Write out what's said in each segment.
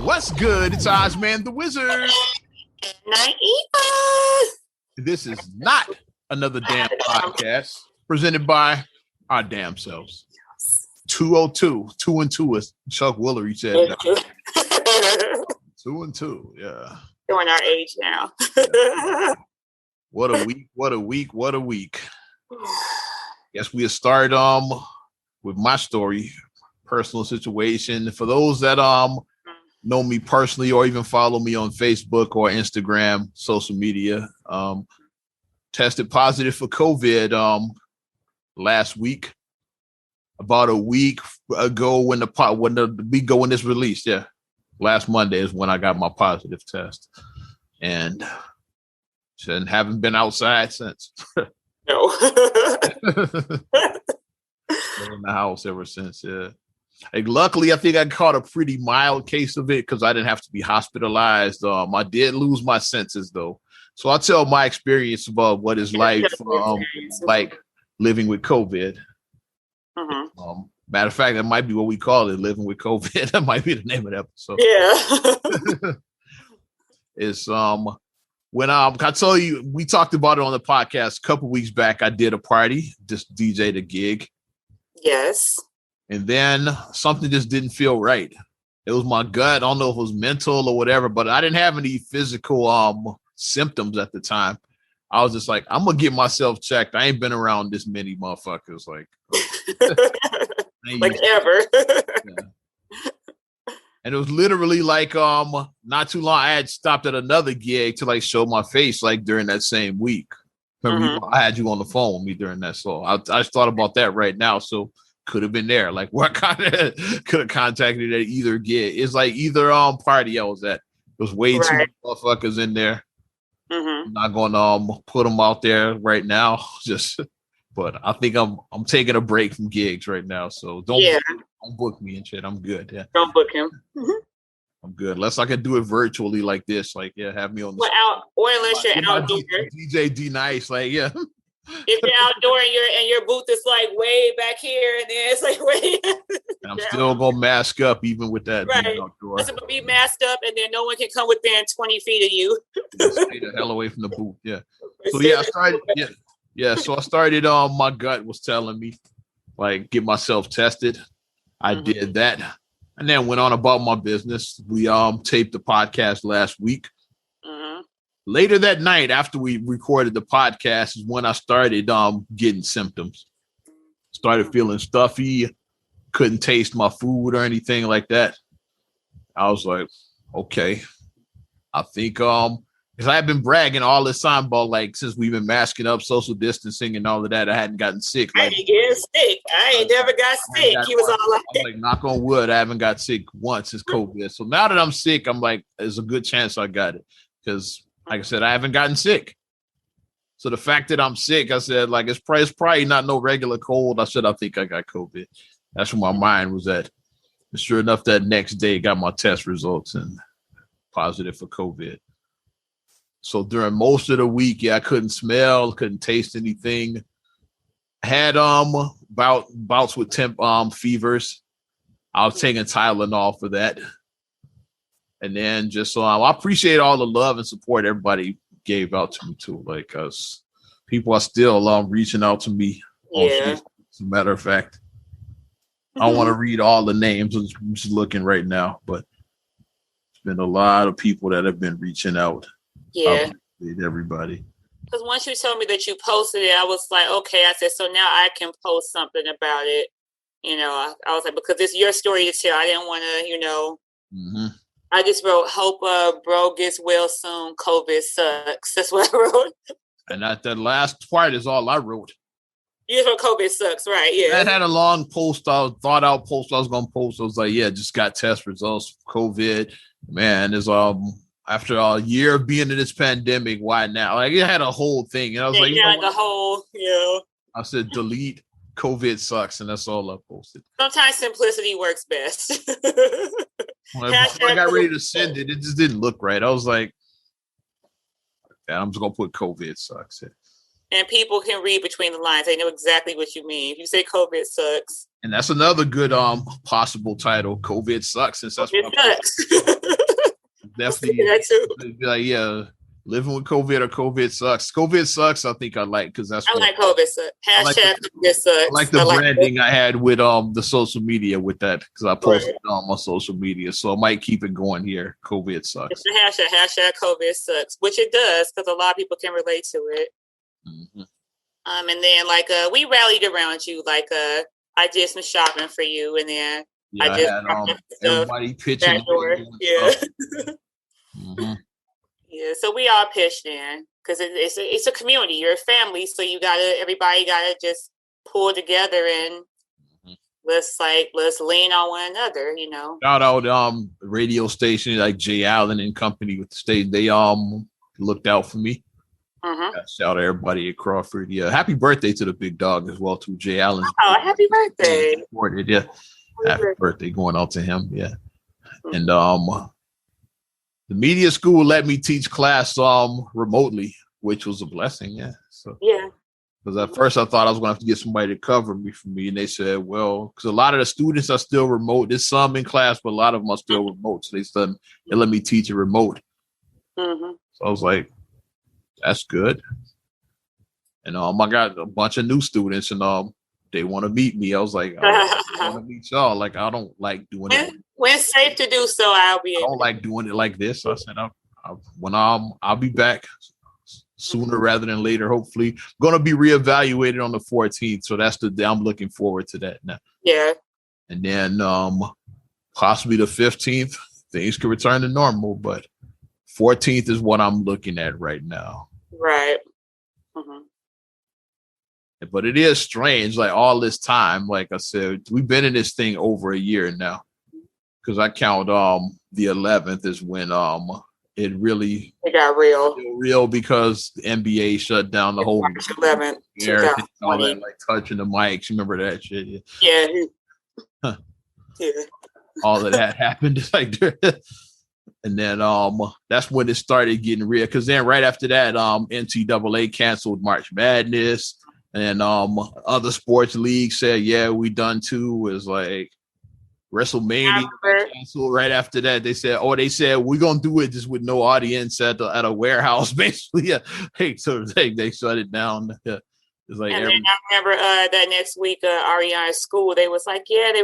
What's good? It's Ozman the Wizard. Naiva. This is not another damn podcast presented by our damn selves. 202, 2 and 2, as Chuck Woolery said. 2 and 2, yeah. Showing our age now. What a week! What a week! What a week! Guess we'll start with my story, personal situation. For those that know me personally or even follow me on Facebook or Instagram, social media, tested positive for COVID last week. About a week ago when the week when this released, last Monday is when I got my positive test, and haven't been outside since. No. Been in the house ever since. Yeah. Like, luckily, I think I caught a pretty mild case of it because I didn't have to be hospitalized. I did lose my senses though, so I'll tell my experience about what it's like living with COVID. Mm-hmm. Matter of fact, that might be what we call it, living with COVID. That might be the name of the episode. Yeah. It's when I tell you, we talked about it on the podcast a couple weeks back. I did a party, just DJ'd a gig. Yes. And then something just didn't feel right. It was my gut. I don't know if it was mental or whatever, but I didn't have any physical symptoms at the time. I was just like, I'm gonna get myself checked. I ain't been around this many motherfuckers like ever. Yeah. And it was literally like not too long. I had stopped at another gig to like show my face like during that same week. Remember, I had you on the phone with me during that. So I just thought about that right now. So could have been there. Like, what kind of could have contacted at either gig? It's like either party I was at. There was way too many motherfuckers in there. I'm not going to put them out there right now. But I think I'm taking a break from gigs right now. So don't book me and shit. I'm good. Yeah. Don't book him. I'm good. Unless I can do it virtually like this. Like, have me on the or unless you're outdoor. DJ D Nice. Like, yeah. If you're outdoor and your booth is like way back here and then it's like way. And I'm still gonna mask up even with that. Right. It's gonna be masked up and then no one can come within 20 feet of you. Stay the hell away from the booth. Yeah. So I started. Yeah. So I started. My gut was telling me, like, get myself tested. I did that, and then went on about my business. We taped the podcast last week. Later that night, after we recorded the podcast, is when I started getting symptoms. Started feeling stuffy, couldn't taste my food or anything like that. I was like, okay, I think because I had been bragging all this time about like since we've been masking up, social distancing, and all of that, I hadn't gotten sick. I didn't get sick. I ain't never got sick. He was all like that. Like, knock on wood, I haven't got sick once since COVID. So now that I'm sick, I'm like, there's a good chance I got it because. Like I said, I haven't gotten sick. So the fact that I'm sick, I said, like, it's probably not no regular cold. I said, I think I got COVID. That's where my mind was at. And sure enough, that next day, got my test results and positive for COVID. So during most of the week, I couldn't smell, couldn't taste anything. Had bouts with temp fevers. I was taking Tylenol for that. And then just I appreciate all the love and support everybody gave out to me too. Like, cause people are still reaching out to me. Yeah. As a matter of fact, I don't want to read all the names. I'm just looking right now, but there's been a lot of people that have been reaching out. Yeah. Everybody. Because once you told me that you posted it, I was like, okay. I said, so now I can post something about it. You know, I was like, because it's your story to tell. I didn't want to, I just wrote, hope bro gets well soon. COVID sucks. That's what I wrote. And that last part is all I wrote. You just wrote COVID sucks, right? Yeah. I had a long post, thought out post I was going to post. I was like, just got test results for COVID. Man, is after a year of being in this pandemic, why now? Like, it had a whole thing. And I was like, the whole, I said, delete. COVID sucks, and that's all I posted. Sometimes simplicity works best. When I got ready to send it, it just didn't look right. I was like, I'm just gonna put COVID sucks. And people can read between the lines. They know exactly what you mean. If you say COVID sucks. And that's another good possible title. COVID sucks. Since that's it sucks. definitely that too. be like, yeah, living with COVID or COVID sucks. COVID sucks. I think I like because that's I like COVID sucks. Hashtag COVID sucks. I like the branding I had with the social media with that because I posted on my social media, so I might keep it going here. COVID sucks. It's the hashtag COVID sucks, which it does because a lot of people can relate to it. Mm-hmm. And then like we rallied around you. Like I did some shopping for you, and then I had everybody pitching. Yeah. Mm-hmm. Yeah, so we all pitched in because it's a community. You're a family, so everybody gotta just pull together and let's lean on one another. You know. Shout out radio station like Jay Allen and company with the state. They looked out for me. Mm-hmm. Shout out everybody at Crawford. Yeah, happy birthday to the big dog as well too. Jay Allen. Oh, happy birthday! Yeah, happy birthday going out to him. Yeah, and the media school let me teach class remotely, which was a blessing. Yeah. So yeah. Because at first I thought I was going to have to get somebody to cover me for me, and they said, well, because a lot of the students are still remote. There's some in class, but a lot of them are still remote. So they let me teach it remote. Mm-hmm. So I was like, that's good. And I got a bunch of new students, and they want to meet me. I was like, I want to meet y'all. Like, I don't like doing it. When it's safe to do so, I don't like doing it like this. So I said, I'll be back sooner rather than later. Hopefully, I'm going to be reevaluated on the 14th. So that's I'm looking forward to that now. Yeah. And then possibly the 15th, things could return to normal. But 14th is what I'm looking at right now. Right. Mm-hmm. But it is strange, like all this time, like I said, we've been in this thing over a year now. Because I count the 11th is when it got real because the NBA shut down the whole 11th. All that, like touching the mics. Remember that shit? Yeah. Huh. Yeah. All of that happened. Like, and then that's when it started getting real. Because then right after that, NCAA canceled March Madness, and other sports leagues said, "Yeah, we done too." It was like WrestleMania canceled right after that. They said we're gonna do it just with no audience at a warehouse, basically. Yeah. Hey, so they shut it down. Yeah. It's like and then I remember that next week, Ariana's school, they were letting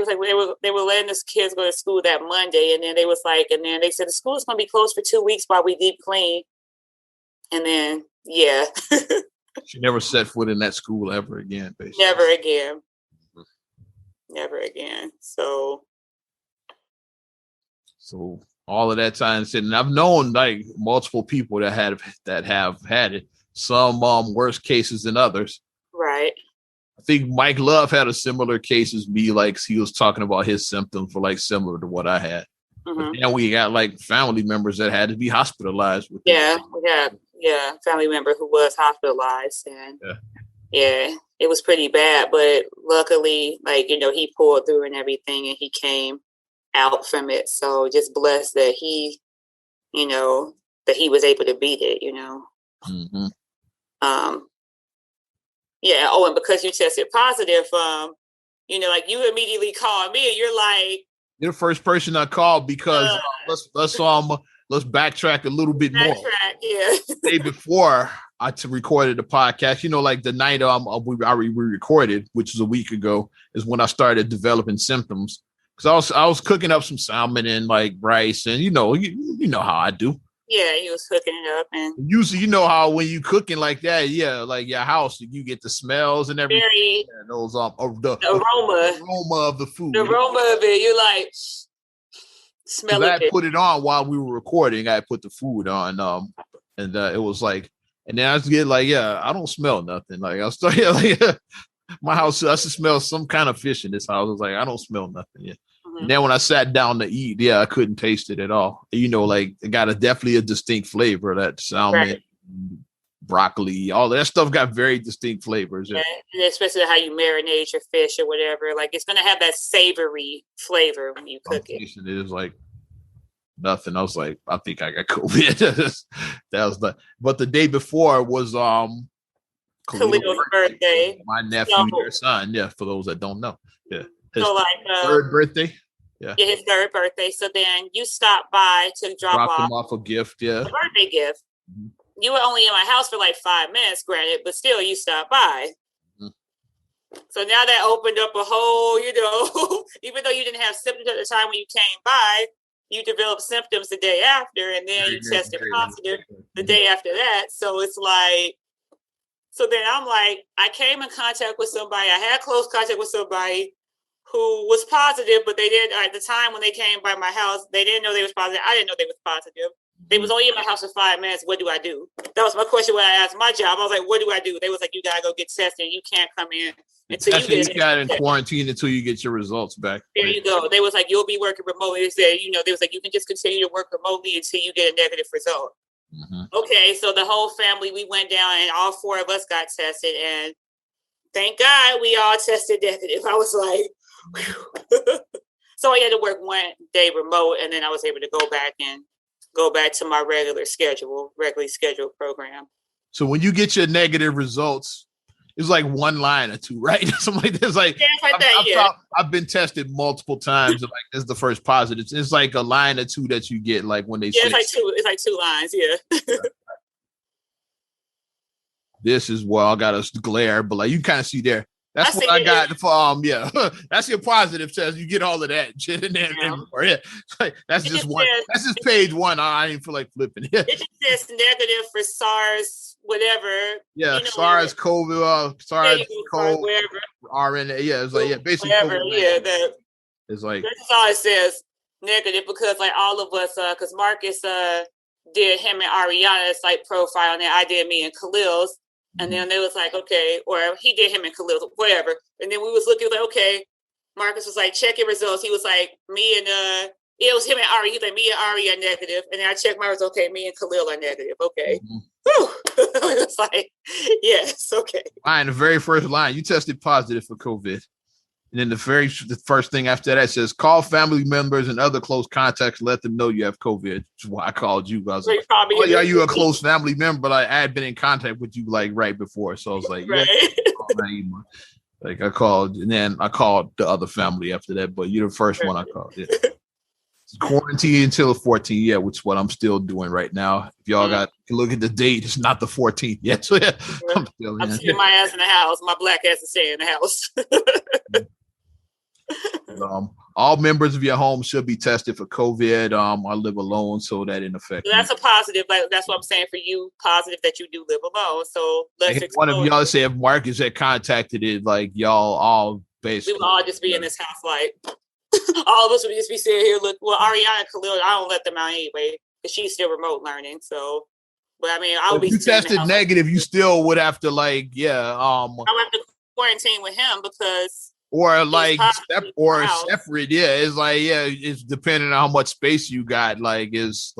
the kids go to school that Monday, and then they said the school is gonna be closed for 2 weeks while we deep clean. And then she never set foot in that school ever again, basically. Never again. Never again. So all of that time sitting, I've known like multiple people that have had it. Some worse cases than others. Right. I think Mike Love had a similar case as me. Like he was talking about his symptoms were like similar to what I had. Mm-hmm. But then we got like family members that had to be hospitalized. We got family member who was hospitalized, and it was pretty bad. But luckily, he pulled through and everything, and he came out from it. So just blessed that he was able to beat it. Mm-hmm. And because you tested positive, you immediately called me, and you're the first person I called because let's backtrack a little bit more. Yeah. The day before I recorded the podcast, like the night we recorded, which was a week ago, is when I started developing symptoms. Because I was cooking up some salmon and like rice, and you know how I do. Yeah, he was cooking it up, and usually how when you cooking like that, like your house, you get the smells and everything. Those the aroma of the food. The aroma of it, you like smell it. I put it on while we were recording. I put the food on, and it was like, and then I was getting like, I don't smell nothing. Like I started my house, I should smell some kind of fish in this house. I was like, I don't smell nothing yet. Mm-hmm. And then when I sat down to eat, I couldn't taste it at all. It got definitely a distinct flavor. That salmon, broccoli, all that stuff got very distinct flavors. Yeah, especially how you marinate your fish or whatever. Like it's gonna have that savory flavor when you cook it. It is like nothing. I was like, I think I got COVID. But the day before was Khalil's birthday. My nephew, your son. Yeah, for those that don't know. Yeah. His so third birthday. Yeah. Yeah, his third birthday. So then you stopped by to drop him off a gift. Yeah. A birthday gift. Mm-hmm. You were only in my house for like 5 minutes, granted, but still you stopped by. Mm-hmm. So now that opened up a whole, even though you didn't have symptoms at the time when you came by, you developed symptoms the day after, and then you tested positive the day after that. So it's like, so then I'm like, I came in contact with somebody, I had close contact with somebody who was positive, but they didn't, at the time when they came by my house, they didn't know they was positive. I didn't know they was positive. They was only in my house for 5 minutes. What do I do? That was my question when I asked my job. I was like, what do I do? They was like, you got to go get tested. You can't come in until you got in quarantine until you get your results back. There you go. They was like, you'll be working remotely. They said, they was like, you can just continue to work remotely until you get a negative result. Mm-hmm. Okay, so the whole family, we went down and all 4 of us got tested. And thank God we all tested negative. I was like, so I had to work 1 day remote, and then I was able to go back to my regularly scheduled program. So when you get your negative results, it's like 1 line or 2, right? Something like this. Like, I've been tested multiple times. And like, this is the first positive. It's like a line or 2 that you get, like when they say. It's like 2 lines. Yeah. This is I got a glare, but like you kind of see there. That's what I got for that's your positive test. You get all of that shit in there. Yeah. That's just one. That's just page 1. I didn't feel like flipping it. It just says negative for SARS, whatever. Yeah, SARS, COVID, SARS, COVID, whatever. RNA. Yeah, it's like basically whatever. Yeah, that. It's like that's all it says. Negative, because like all of us, because Marcus did him and Ariana's like profile, and then I did me and Khalil's. And then they was like, okay, or he did him and Khalil, whatever. And then we was looking like, okay, Marcus was like, check your results. He was like, me and, it was him and Ari. He was like, me and Ari are negative. And then I checked my results. Okay, me and Khalil are negative. Okay. It's like, yes, okay. The very first line, you tested positive for COVID. And then the first thing after that says, call family members and other close contacts, let them know you have COVID. Which is why I called you. I was like, are you a close family member? But I had been in contact with you like right before. So I was like, right. Like I called, and then I called the other family after that. But you're the first one I called. Yeah. Quarantine until the 14th, yeah, which is what I'm still doing right now. If y'all look at the date, it's not the 14th yet. So yeah, I'm sitting my ass in the house. My black ass is staying in the house. All members of your home should be tested for COVID. I live alone, so that didn't affect me. That's a positive. Like that's what I'm saying for you. Positive that you do live alone. So let's. One of y'all say if Marcus had contacted it, like y'all all basically, we would all just be in this house, like all of us would just be sitting here. Look, well, Ariana and Khalil, I don't let them out anyway because she's still remote learning. So, but I mean, if you tested negative, you still would have to I would have to quarantine with him because. Or like separate, yeah. It's like, it's depending on how much space you got. Like, is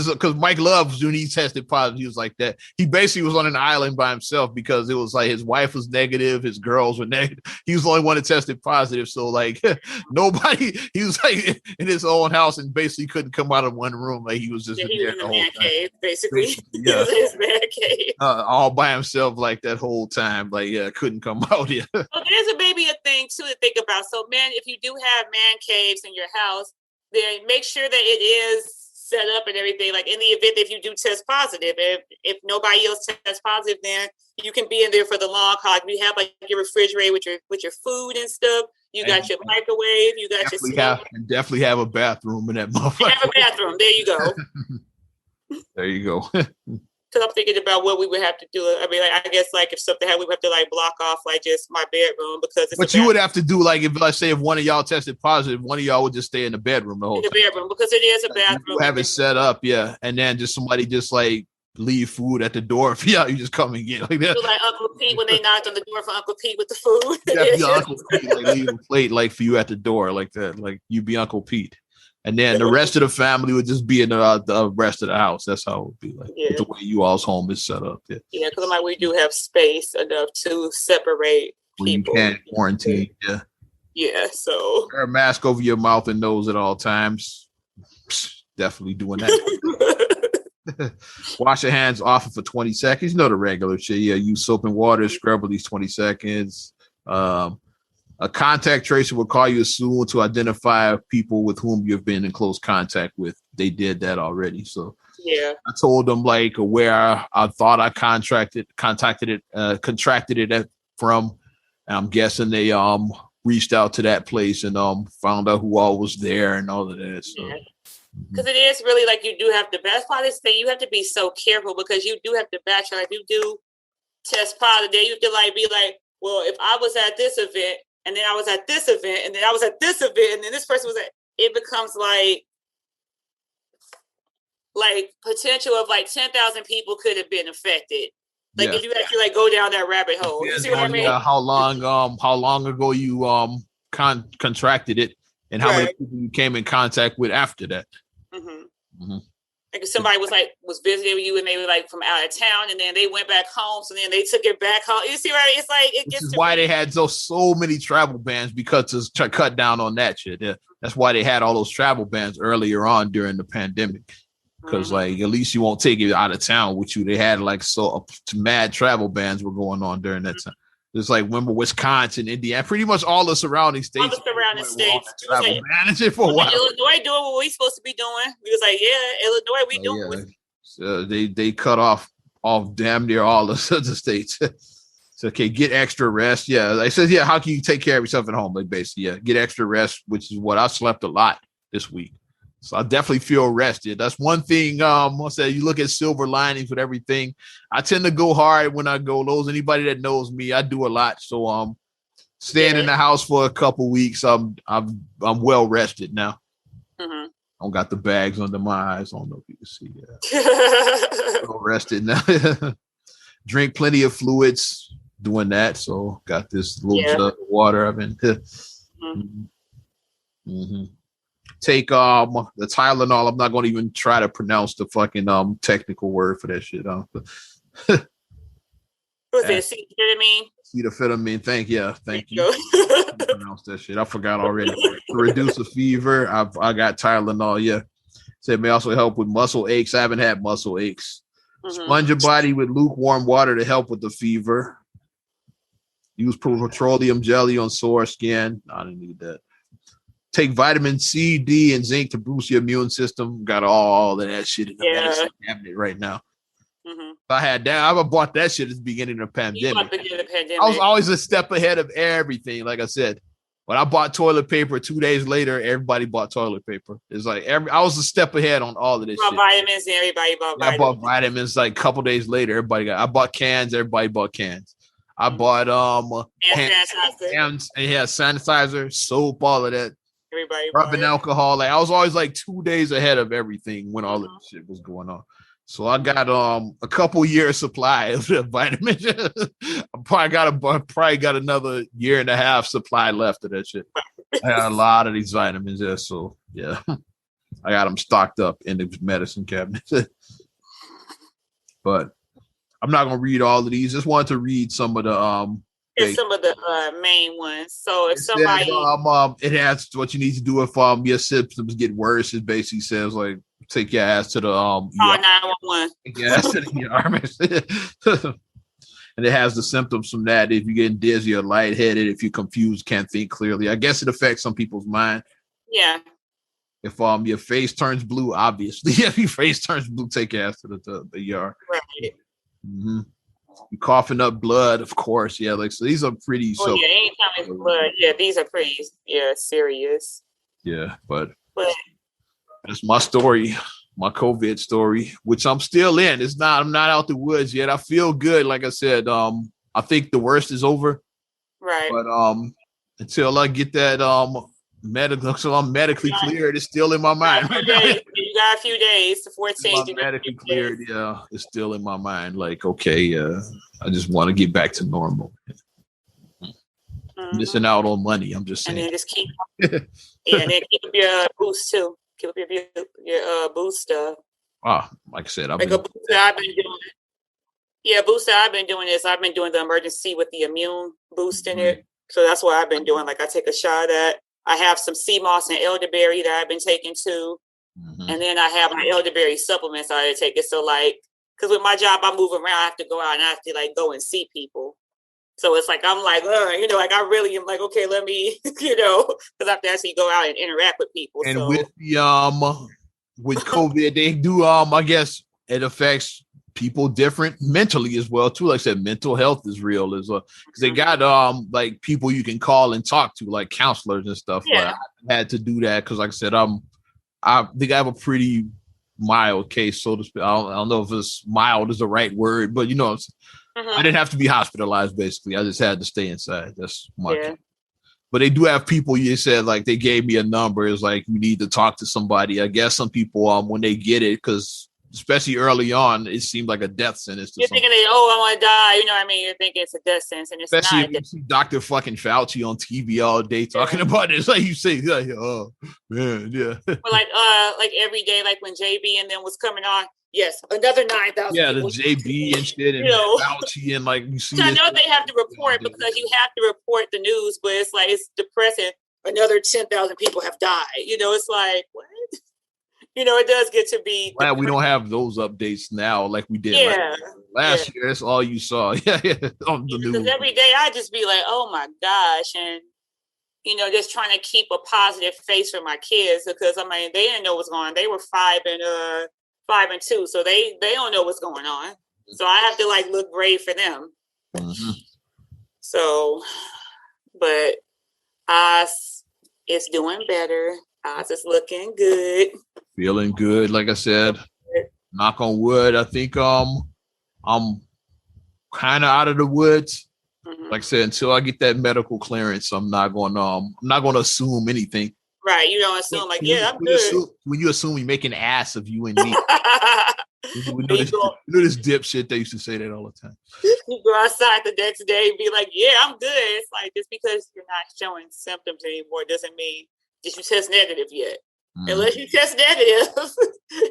because Mike Love, when he tested positive, he was like that. He basically was on an island by himself because it was like his wife was negative, his girls were negative. He was the only one that tested positive. So like nobody, he was like in his own house and basically couldn't come out of one room. Like he was just in the man cave, basically. Yeah, his man cave. All by himself like that whole time. Like couldn't come out. Yeah. Well, there's maybe a thing too to think about. So man, if you do have man caves in your house, then make sure that it is set up and everything, like in the event if you do test positive, if nobody else tests positive, then you can be in there for the long haul. You have like your refrigerator with your food and stuff. You got your microwave. You got definitely have a bathroom in that motherfucker. Have a bathroom. There you go. There you go. Because I'm thinking about what we would have to do. I mean, like, I guess like if something happened, we would have to like block off like just my bedroom because. But you would have to do like if let's say if one of y'all tested positive, one of y'all would just stay in the bedroom the whole time. In the bedroom because it is a bathroom. You have it set up, yeah, and then just somebody just like leave food at the door for y'all. You just come and get like that. So like Uncle Pete when they knocked on the door for Uncle Pete with the food. Yeah, Uncle Pete like leave a plate like for you at the door like that. Like you be Uncle Pete. And then the rest of the family would just be in the rest of the house. That's how it would be like the way you all's home is set up. Yeah, because like we do have space enough to separate people. You can't quarantine. Yeah. Yeah. So wear a mask over your mouth and nose at all times. Definitely doing that. Wash your hands often for 20 seconds. You know the regular shit. Yeah, use soap and water. Scrub at least 20 seconds. A contact tracer will call you soon to identify people with whom you've been in close contact with. They did that already. So yeah, I told them like where I thought I contracted it from. And I'm guessing they reached out to that place and found out who all was there and all of that. So. Yeah. Because it is really like you do have to, best part is that you have to be so careful because you do have to batch. Like you do test positive, you have to like be like, well, if I was at this event and then I was at this event and then I was at this event and then this person was at, it becomes like potential of like 10,000 people could have been affected. Like if you actually like go down that rabbit hole. You see what I mean? Yeah, how long ago you contracted it and how many people you came in contact with after that. Mm-hmm. Mm-hmm. Like if somebody was visiting you and they were like from out of town and then they went back home, so then they took it back home. You see, right? It's like it gets. This is why they had so many travel bans, because to cut down on that shit. Yeah. That's why they had all those travel bans earlier on during the pandemic. Because like at least you won't take it out of town with you. They had like mad travel bans were going on during that time. It's like remember Wisconsin, Indiana, pretty much all the surrounding states. All the surrounding states. Travel managing for a while. Illinois doing what we supposed to be doing. We was like, yeah, Illinois, we doing. So they cut off damn near all the states. So okay, get extra rest. Yeah, I said, yeah. How can you take care of yourself at home? Like basically, yeah, get extra rest, which is what I slept a lot this week. So I definitely feel rested. That's one thing. I say you look at silver linings with everything. I tend to go hard when I go. Anybody that knows me, I do a lot. So staying in the house for a couple weeks, I'm well rested now. Mm-hmm. I don't got the bags under my eyes. I don't know if you can see that. Well rested now. Drink plenty of fluids. Doing that. So got this little jug of water. I've been. Mm-hmm. Take the Tylenol. I'm not going to even try to pronounce the fucking technical word for that shit. What's it? Acetaminophen. Thank you. Pronounce that shit. I forgot already. To reduce the fever, I got Tylenol. Yeah, said may also help with muscle aches. I haven't had muscle aches. Mm-hmm. Sponge your body with lukewarm water to help with the fever. Use petroleum jelly on sore skin. I didn't need that. Take vitamin C, D, and zinc to boost your immune system. Got all of that shit in the medicine cabinet right now. Mm-hmm. If I had that, I bought that shit at the beginning of the pandemic. I was always a step ahead of everything. Like I said, when I bought toilet paper, 2 days later, everybody bought toilet paper. It's like I was a step ahead on all of this shit. Vitamins, and everybody bought vitamins. I bought vitamins like a couple days later. I bought cans. Everybody bought cans. I bought sanitizer, soap, all of that. Everybody rubbing alcohol. Like I was always like 2 days ahead of everything when all of this shit was going on. So I got a couple years supply of the vitamins. I probably got another year and a half supply left of that shit. I got a lot of these vitamins there, so yeah, I got them stocked up in the medicine cabinet. But I'm not gonna read all of these. Just wanted to read some of the some of the main ones. So if somebody it has what you need to do if your symptoms get worse. It basically says like take your ass to the 911. Take your ass to the ER. And it has the symptoms from that. If you're getting dizzy or lightheaded, if you're confused, can't think clearly. I guess it affects some people's mind. Yeah. If your face turns blue, obviously. If your face turns blue, take your ass to the ER. Right. Mm-hmm. You're coughing up blood, of course. Yeah, like so these are pretty. Anytime it's blood, these are pretty, serious. Yeah, but that's my story, my COVID story, which I'm still in. I'm not out the woods yet. I feel good. Like I said, I think the worst is over. Right. But until I get that so I'm medically cleared, it's still in my mind. You got a few days to 14. Medically cleared, it's still in my mind. Like, okay, I just want to get back to normal. Mm-hmm. Missing out on money. I'm just saying. And then just keep, and then keep up your boost too. Keep up your boost stuff. Like I said, I've been doing. Yeah, booster. I've been doing this. I've been doing the emergency with the immune boost in it. So that's what I've been doing. Like I take a shot of that. I have some sea moss and elderberry that I've been taking too. Mm-hmm. And then I have my elderberry supplements I take it. So like, because with my job, I move around. I have to go out and I have to like go and see people. So it's like, I'm like, like I really am like, okay, let me, because I have to actually go out and interact with people. And so. with the with COVID, they do I guess it affects people different mentally as well too. Like I said, mental health is real as well because they got like people you can call and talk to, like counselors and stuff. Yeah. Like I had to do that because, like I said, I think I have a pretty mild case, so to speak. I don't know if it's mild is the right word, but I didn't have to be hospitalized. Basically, I just had to stay inside. That's my case. But they do have people. You said like they gave me a number. It's like you need to talk to somebody. I guess some people when they get it, because especially early on, it seemed like a death sentence. You're thinking, I want to die. You know what I mean? You're thinking it's a death sentence, and it's especially not. If you see Dr. fucking Fauci on TV all day talking about it. It's like you say, like, oh man, yeah. But like every day, like when JB and then was coming on, yes, another 9,000. Yeah, the JB and shit, and Fauci, and like you see. So I know they have to report because you have to report the news, but it's like it's depressing. Another 10,000 people have died. It's like what? It does get to be. Glad we don't have those updates now like we did last year. That's all you saw. On the news. Because every day I just be like, oh my gosh, and just trying to keep a positive face for my kids because they didn't know what's going on. They were 5 and 2, so they don't know what's going on. So I have to like look brave for them. Mm-hmm. So, but it's doing better. It's looking good. Feeling good, like I said. Knock on wood. I think I'm kind of out of the woods. Mm-hmm. Like I said, until I get that medical clearance, I'm not going to assume anything. Right, you don't assume I'm good. When you assume you make an ass of you and me. we know this dipshit they used to say that all the time. You go outside the next day and be like, yeah, I'm good. It's like just because you're not showing symptoms anymore doesn't mean that you test negative yet. Unless you test negative,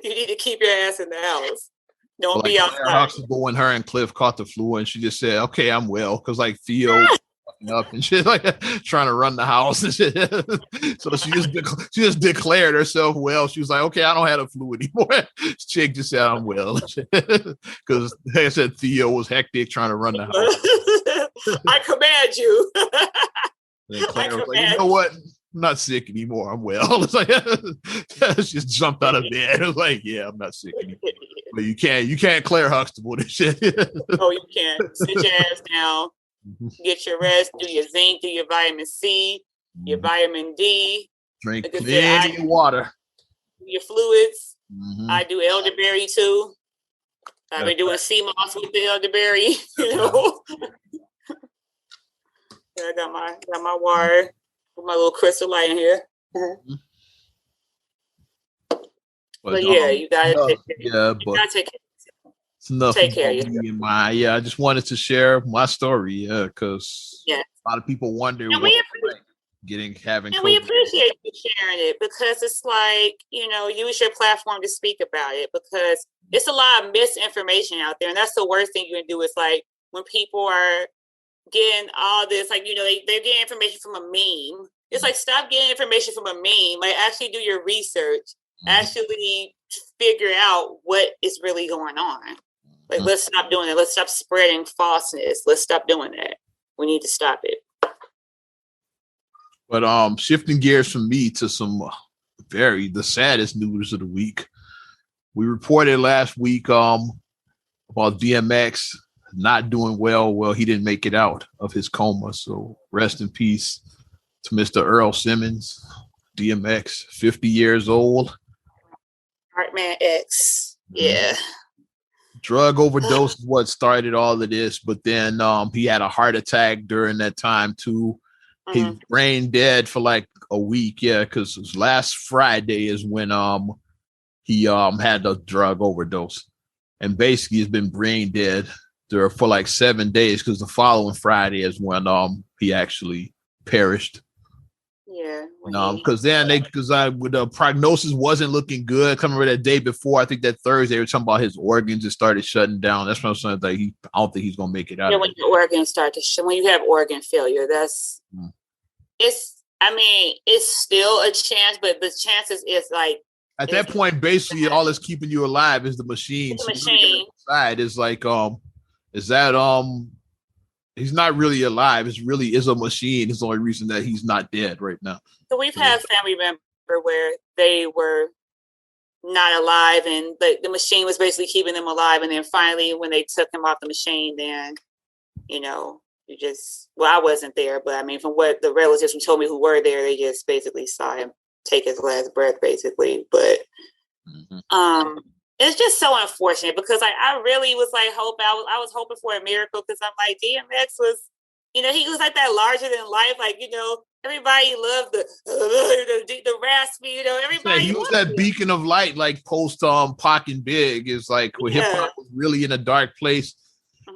you need to keep your ass in the house. Don't be outside. Huxtable when her and Cliff caught the flu and she just said, okay, I'm well. Because like Theo up and shit, like trying to run the house and shit. So she just declared herself well. She was like, okay, I don't have the flu anymore. Chick just said I'm well. Because like I said, Theo was hectic trying to run the house. I command you. And Claire was like, you know what? I'm not sick anymore. I'm well. It's like she just jumped out of bed. It was like, yeah, I'm not sick anymore. But you can't Claire Huxtable this shit. Oh, you can't. Sit your ass down. Get your rest. Do your zinc. Do your vitamin C. Your vitamin D. Drink plenty of water. Your fluids. Mm-hmm. I do elderberry too. I've been doing sea moss with the elderberry. I got my water. With my little crystal light in here. Mm-hmm. But yeah, you gotta take care. Yeah, but you gotta take care. It's enough. Take care of yourself. I just wanted to share my story, because a lot of people wonder having. And we appreciate you sharing it because it's like, use your platform to speak about it because it's a lot of misinformation out there, and that's the worst thing you can do. Is like when people are getting all this, like, they're getting information from a meme. It's like, stop getting information from a meme. Like, actually do your research. Actually figure out what is really going on. Like, let's stop doing that. Let's stop spreading falseness. Let's stop doing that. We need to stop it. But shifting gears from me to some the saddest news of the week. We reported last week about DMX not doing well. Well, he didn't make it out of his coma. So rest in peace to Mr. Earl Simmons, DMX, 50 years old. Heartman X. Yeah. Drug overdose is what started all of this. But then he had a heart attack during that time too. He was brain dead for like a week. Yeah, because last Friday is when he had a drug overdose. And basically he's been brain dead there for like 7 days because the following Friday is when he actually perished. Yeah. Because the prognosis wasn't looking good. Coming over that day before, I think that Thursday, they were talking about his organs just started shutting down. That's what I'm saying. Like I don't think he's gonna make it out. Yeah, when your organs start to when you have organ failure, that's it's still a chance, but the chances is like at that point, basically all that's keeping you alive is the machine. The machine. Side is like is that he's not really alive. It's really is a machine. It's the only reason that he's not dead right now. So we've had family member where they were not alive, and the machine was basically keeping them alive. And then finally, when they took him off the machine, then you just, well, I wasn't there, but I mean, from what the relatives who told me who were there, they just basically saw him take his last breath, basically. But it's just so unfortunate because I really was like I was hoping for a miracle because I'm like DMX was, he was like that larger than life, like everybody loved the raspy, everybody. He was that beacon of light, like post Pac and Big. Is like where hip hop was really in a dark place,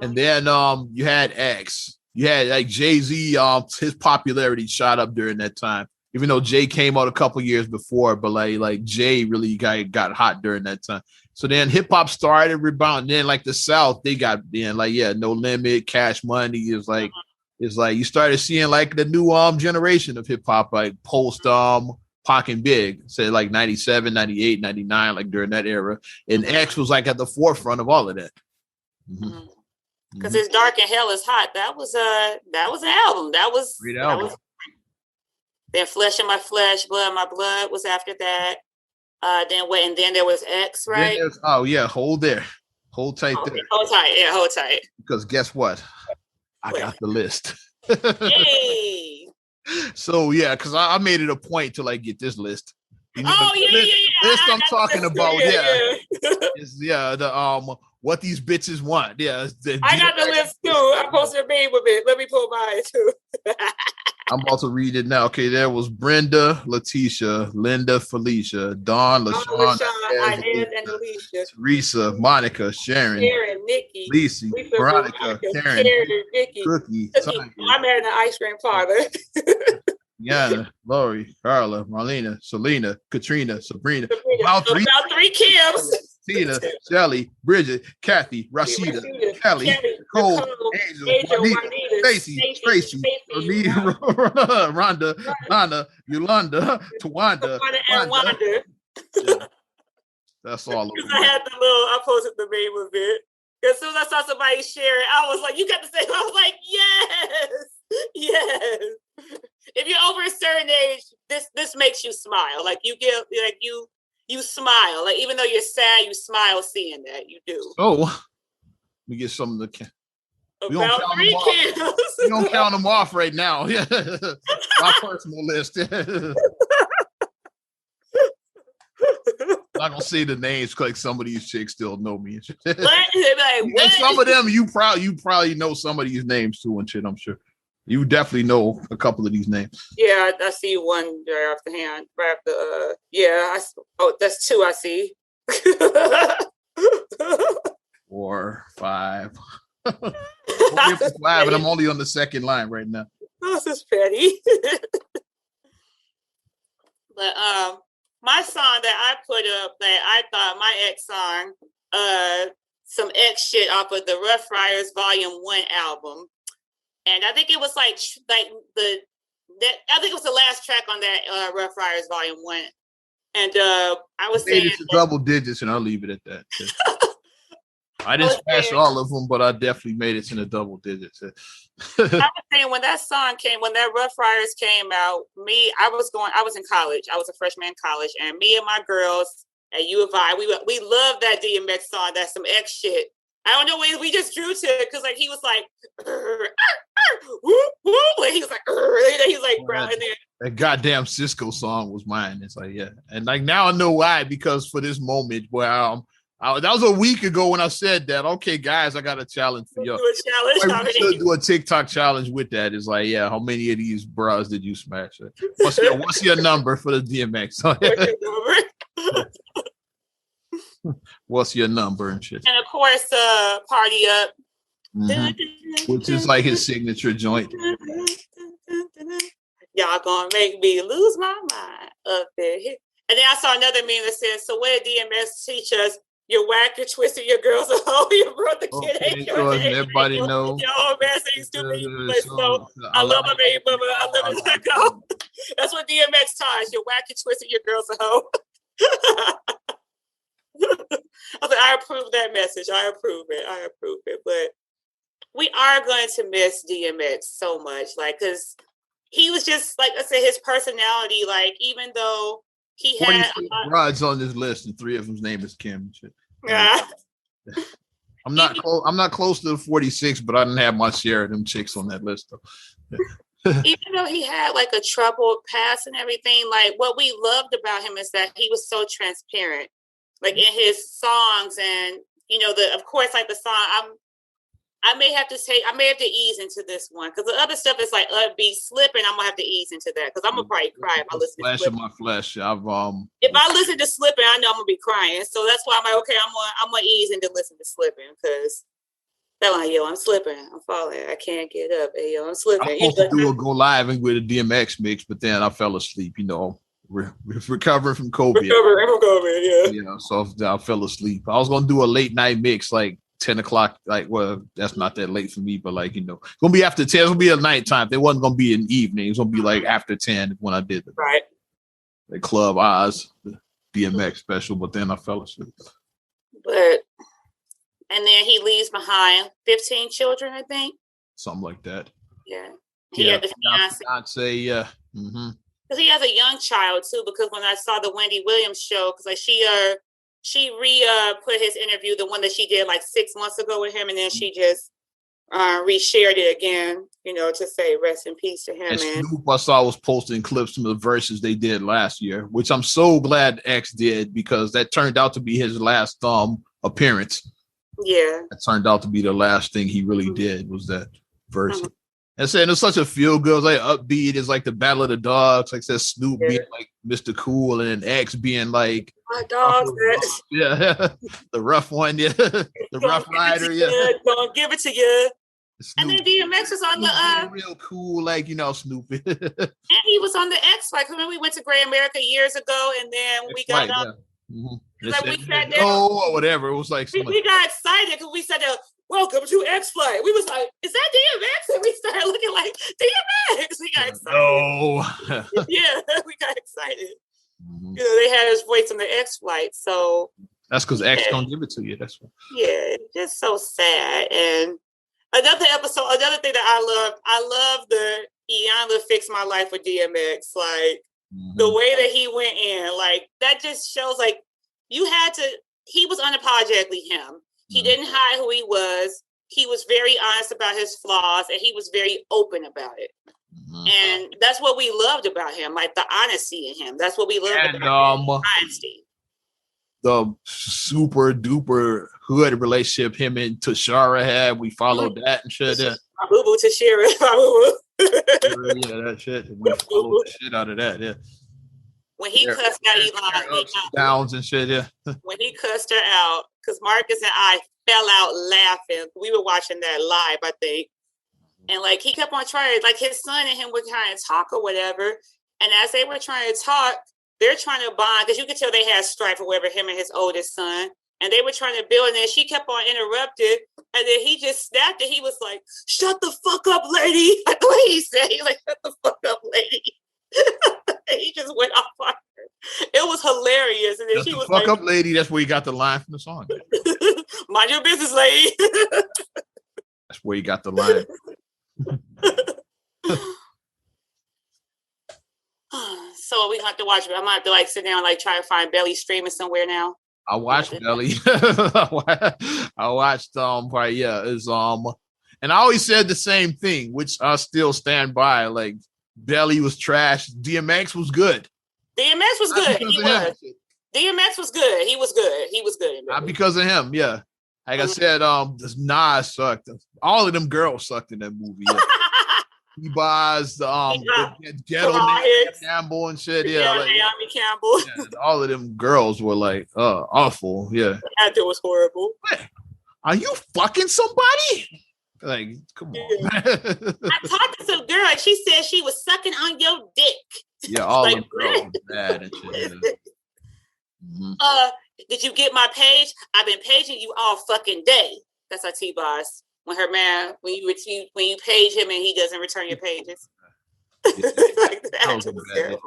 and then you had X. You had like Jay-Z, his popularity shot up during that time. Even though Jay came out a couple years before, but like Jay really got hot during that time. So then hip hop started rebounding. Then like the South, they got in like No Limit, Cash Money is like you started seeing like the new generation of hip hop like post Pac and Big, say like 97, 98, 99, like during that era. And X was like at the forefront of all of that. Because it's Dark and Hell is Hot. That was an album. That was great album. Then Flesh in My Flesh, Blood in My Blood was after that. And then there was X, right? Hold there. Hold tight there. Hold tight. Yeah, hold tight. Because guess what? I got the list. Hey. So because I made it a point to like get this list. List I'm talking about, is the what these bitches want. Yeah, I got the list too. I posted a meme with it. Let me pull mine too. I'm about to read it now. Okay, there was Brenda, Letitia, Linda, Felicia, Dawn, LaShawn, Inez, and Alicia, Teresa, Monica, Sharon, Nikki, Lisa, Veronica, Karen, Vicky, Cookie. I'm at an ice cream parlor. Yana, Lori, Carla, Marlena, Selena, Katrina, Sabrina. About three Kims. Tina, Shelly, Bridget, Kathy, Rashida, Kelly, Nicole, Angel, Stacy, Tracy, Rhonda, Donna, Yolanda, Tawanda, and Wanda. That's all. I posted the meme of it. As soon as I saw somebody share it, I was like, you got to say, I was like, yes. If you're over a certain age, this makes you smile. Like you smile. Like even though you're sad, you smile seeing that. You do. Oh, we get some of the. We don't count them off right now. Yeah, my personal list. I'm not gonna say the names because like some of these chicks still know me. And some of them you probably know some of these names too and shit. I'm sure you definitely know a couple of these names. Yeah, I see one right off the hand. Right off the that's two I see. 4, 5. 5, and I'm only on the second line right now. This is petty. But my song that I put up that I thought my X song, some X shit off of the Rough Riders Volume 1 album. And I think it was I think it was the last track on that Rough Riders Volume 1. And I was saying it's double digits, and I'll leave it at that. I didn't smash all of them, but I definitely made it in the double digits. I was saying when that song came, when that Rough Riders came out, I was in college. I was a freshman in college, and me and my girls at U of I, we loved that DMX song. That's some X shit. I don't know, we just drew to it because like he was like, whoop, whoop, and he was like, growling there. That goddamn Cisco song was mine. It's like, yeah, and like now I know why, because for this moment where that was a week ago when I said that. Okay, guys, I got a challenge for you. We should do a TikTok challenge with that. It's like, yeah, how many of these bras did you smash? What's your number for the DMX? What's your number and shit? And of course, Party Up. Mm-hmm. Which is like his signature joint. Y'all gonna make me lose my mind up there. And then I saw another meme that says, so what did DMX teach us? You're whack, you're twisted, your girl's a hoe, your brother kid ain't your name. Everybody know. Your old man saying stupid. So I love my baby mama. I love it like go. That's what DMX taught us. You're whack, you're twisted, your girl's a hoe. I approve that message. I approve it. But we are going to miss DMX so much, like, because he was just, like I said, his personality, like, even though he had broads on this list, and 3 of them's name is Kim. Yeah. I'm not close to the 46, but I didn't have my share of them chicks on that list though. Even though he had like a troubled past and everything, like what we loved about him is that he was so transparent, like in his songs, and of course, like the song I may have to ease into this one, because the other stuff is like upbeat, Slipping. I'm gonna have to ease into that because I'm gonna probably cry if I listen to Slipping. My flesh. If I listen to Slipping, I know I'm gonna be crying. So that's why I'm like, okay, I'm gonna ease into listen to Slipping, because that one, I'm slipping, I'm falling, I can't get up. Hey, I'm slipping. I'm supposed to do a go live and with a DMX mix, but then I fell asleep. Recovering from COVID. Yeah, so I fell asleep. I was gonna do a late night mix, like 10 o'clock, like, well, that's not that late for me, but like, it's gonna be after 10, it's gonna be a nighttime. It wasn't gonna be an evening, it's gonna be like after 10 when I did the Club Oz, the DMX special, but then I fell asleep. And then he leaves behind 15 children, I think. Something like that. Yeah. He had the fiance, yeah. Mm-hmm. Because he has a young child too, because when I saw the Wendy Williams show, because like she put his interview, the one that she did like 6 months ago with him, and then she just reshared it again, to say rest in peace to him. And Snoop, I saw, was posting clips from the verses they did last year, which I'm so glad X did, because that turned out to be his last appearance. Yeah. It turned out to be the last thing he really did, was that verse. Mm-hmm. And saying it's such a feel good, it was like upbeat. It's like the Battle of the Dogs, like said Snoop being like Mr. Cool, and then X being like my dogs. Yeah, the rough one, yeah, the Rough Rider, yeah. Don't give it to you. Snoop. And then DMX was on the real cool, like Snoop. And he was on the X Fight. Remember we went to Great America years ago, and then we got up. Yeah. Mm-hmm. Like we sat there, or whatever. It was like we got excited because we said, "Welcome to X Flight." We was like, "Is that DMX?" And we started looking like DMX. We got excited. No. Yeah, we got excited. Mm-hmm. They had his voice on the X Flight, so that's because X don't give it to you. That's what. Yeah, just so sad. And another thing that I love the Iyanla Fix My Life with DMX. Like the way that he went in, like that just shows like he was unapologetically him. He didn't hide who he was. He was very honest about his flaws, and he was very open about it. Mm-hmm. And that's what we loved about him, like the honesty in him. That's what we loved about him, honesty. The super duper hood relationship him and Tashara had, we followed that and shit. Yeah. Boo boo Tashira. Yeah, that shit. We followed the shit out of that, yeah. When he cussed out Elon, downs and shit, yeah. When he cussed her out, because Marcus and I fell out laughing. We were watching that live, I think. And like he kept on trying, like his son and him were trying to talk or whatever. And as they were trying to talk, they're trying to bond, because you could tell they had strife or whatever, him and his oldest son. And they were trying to build, and then she kept on interrupted. And then he just snapped it. He was like, "Shut the fuck up, lady." That's what he said. He was like, "Shut the fuck up, lady." He just went off on her. It was hilarious. And then she was fuck like, up, lady. That's where you got the line from the song. Mind your business, lady. That's where you got the line. So we have to watch. I'm gonna have to like sit down, like try to find Belly streaming somewhere now. I watched Belly. I watched probably, yeah, is and I always said the same thing, which I still stand by. Like Belly was trash. DMX was good. DMX was good. He was. DMX was good. He was good. He was good. Not because of him, yeah. Like I said, Nas sucked. All of them girls sucked in that movie. Yeah. T-Boz, Ghetto Campbell and shit. Yeah, like, Naomi Campbell. Yeah, all of them girls were like awful. Yeah, the actor was horrible. Are you fucking somebody? Like, come on. I talked to some girl, and she said she was sucking on your dick. Yeah, all like, them girls were bad and shit. Yeah. Mm-hmm. Did you get my page? I've been paging you all fucking day. That's our T-Boz. When her man, when you page him and he doesn't return your pages. Yeah. Like that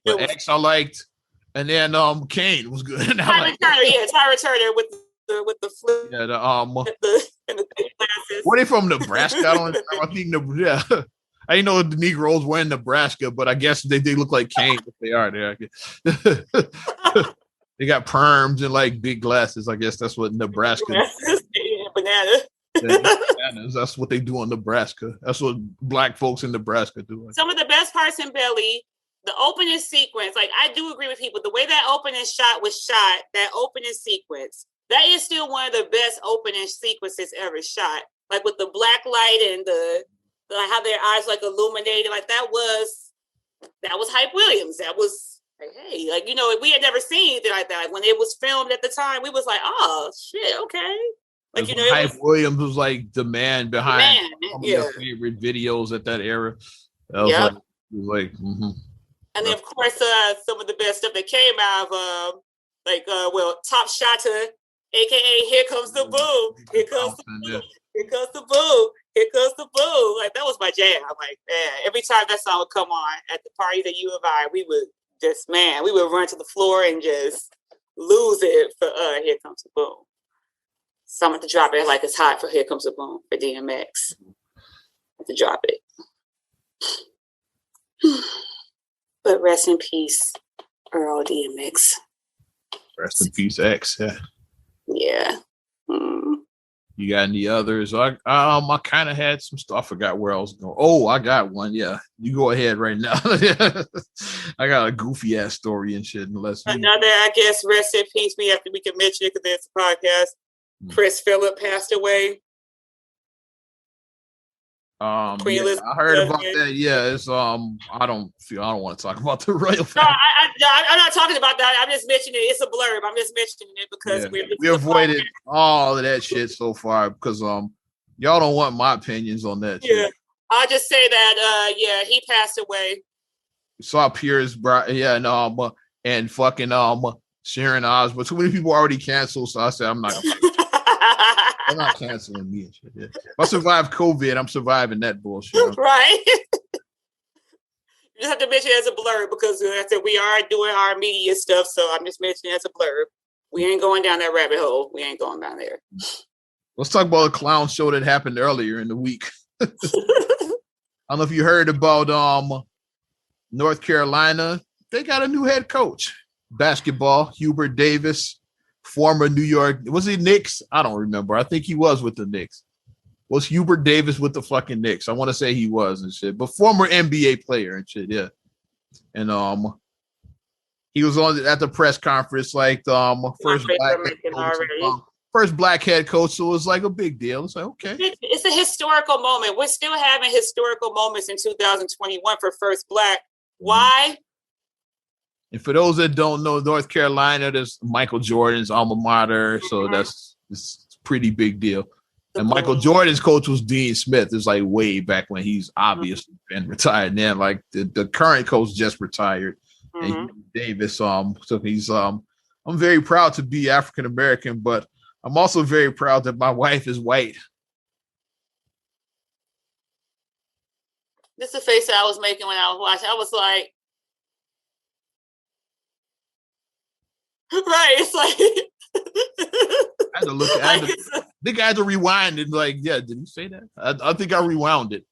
but X I liked, and then Kane was good. Tyra Turner with the flip. Yeah, And the big glasses. Were they from Nebraska? I think yeah. I didn't know the Negroes were in Nebraska, but I guess they look like Canes if they are there. They got perms and like big glasses. I guess that's what Nebraska. Banana. Bananas. That's what they do in Nebraska. That's what black folks in Nebraska do. Some of the best parts in Belly, the opening sequence. Like I do agree with people. The way that opening shot was shot, that opening sequence, that is still one of the best opening sequences ever shot. Like with the black light and the how their eyes like illuminated. Like that was Hype Williams. That was like, hey, like, you know, we had never seen anything like that. When it was filmed at the time, we was like, oh shit, okay. Like, you know, Hype Williams was like the man behind some of your favorite videos at that era. That was like mm-hmm. And then of course some of the best stuff that came out of Top Shot to AKA Here Comes the Boom. Here comes the boom. Here comes the boom. Here comes the boom. Like that was my jam. I'm like, man, every time that song would come on at the parties at U of I, we would run to the floor and just lose it for Here Comes the Boom. So I'm going to drop it like it's hot for Here Comes the Boom for DMX. I have to drop it. But rest in peace, Earl DMX. Rest in peace, X. Yeah. Yeah. You got any others? I kind of had some stuff. I forgot where I was going. Oh, I got one. Yeah, you go ahead right now. I got a goofy ass story and shit. Another, I guess, rest in peace. We can mention it because it's a podcast. Chris Phillip passed away. I heard about that. Yeah, it's I don't want to talk about the royal family. No, I'm not talking about that. I'm just mentioning it. It's a blurb. I'm just mentioning it because we avoided all of that shit so far because y'all don't want my opinions on that. Yeah, shit. I'll just say that he passed away. Saw Piers and fucking Sharon Osbourne. Too many people already canceled, so I said I'm not. I'm not canceling me and shit. Yeah. If I survive COVID, I'm surviving that bullshit. Right. You just have to mention it as a blurb because I said we are doing our media stuff, so I'm just mentioning it as a blurb. We ain't going down that rabbit hole. We ain't going down there. Let's talk about a clown show that happened earlier in the week. I don't know if you heard about North Carolina. They got a new head coach. Basketball, Hubert Davis. Former New York, was he Knicks? I don't remember. I think he was with the Knicks. Was Hubert Davis with the fucking Knicks? I want to say he was and shit, but former NBA player and shit, yeah. And he was on at the press conference like first black head coach, so it was like a big deal. It's like okay, it's a historical moment. We're still having historical moments in 2021 for first black. Why? And for those that don't know, North Carolina, there's Michael Jordan's alma mater, so it's a pretty big deal. And Michael Jordan's coach was Dean Smith. It's like way back when he's obviously been retired now. Like the current coach just retired, and Davis. So he's I'm very proud to be African American, but I'm also very proud that my wife is white. This is the face that I was making when I was watching. I was like. Right, it's like I had to look. I think I had to rewind and like, yeah, did he say that? I think I rewound it.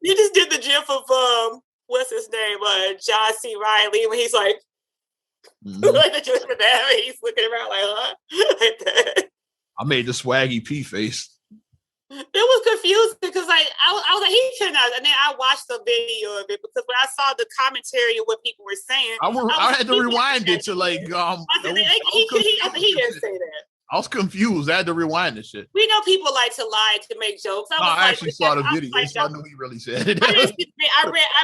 You just did the gif of what's his name, John C. Reilly, when he's like, like the gif of that, he's looking around like, huh? Like that. I made the swaggy P face. It was confusing because like I was like he cannot, and then I watched the video of it because when I saw the commentary of what people were saying, I had to rewind it to like he didn't say that. I was confused. I had to rewind this shit. We know people like to lie to make jokes. I actually saw the video, so I knew he really said it. I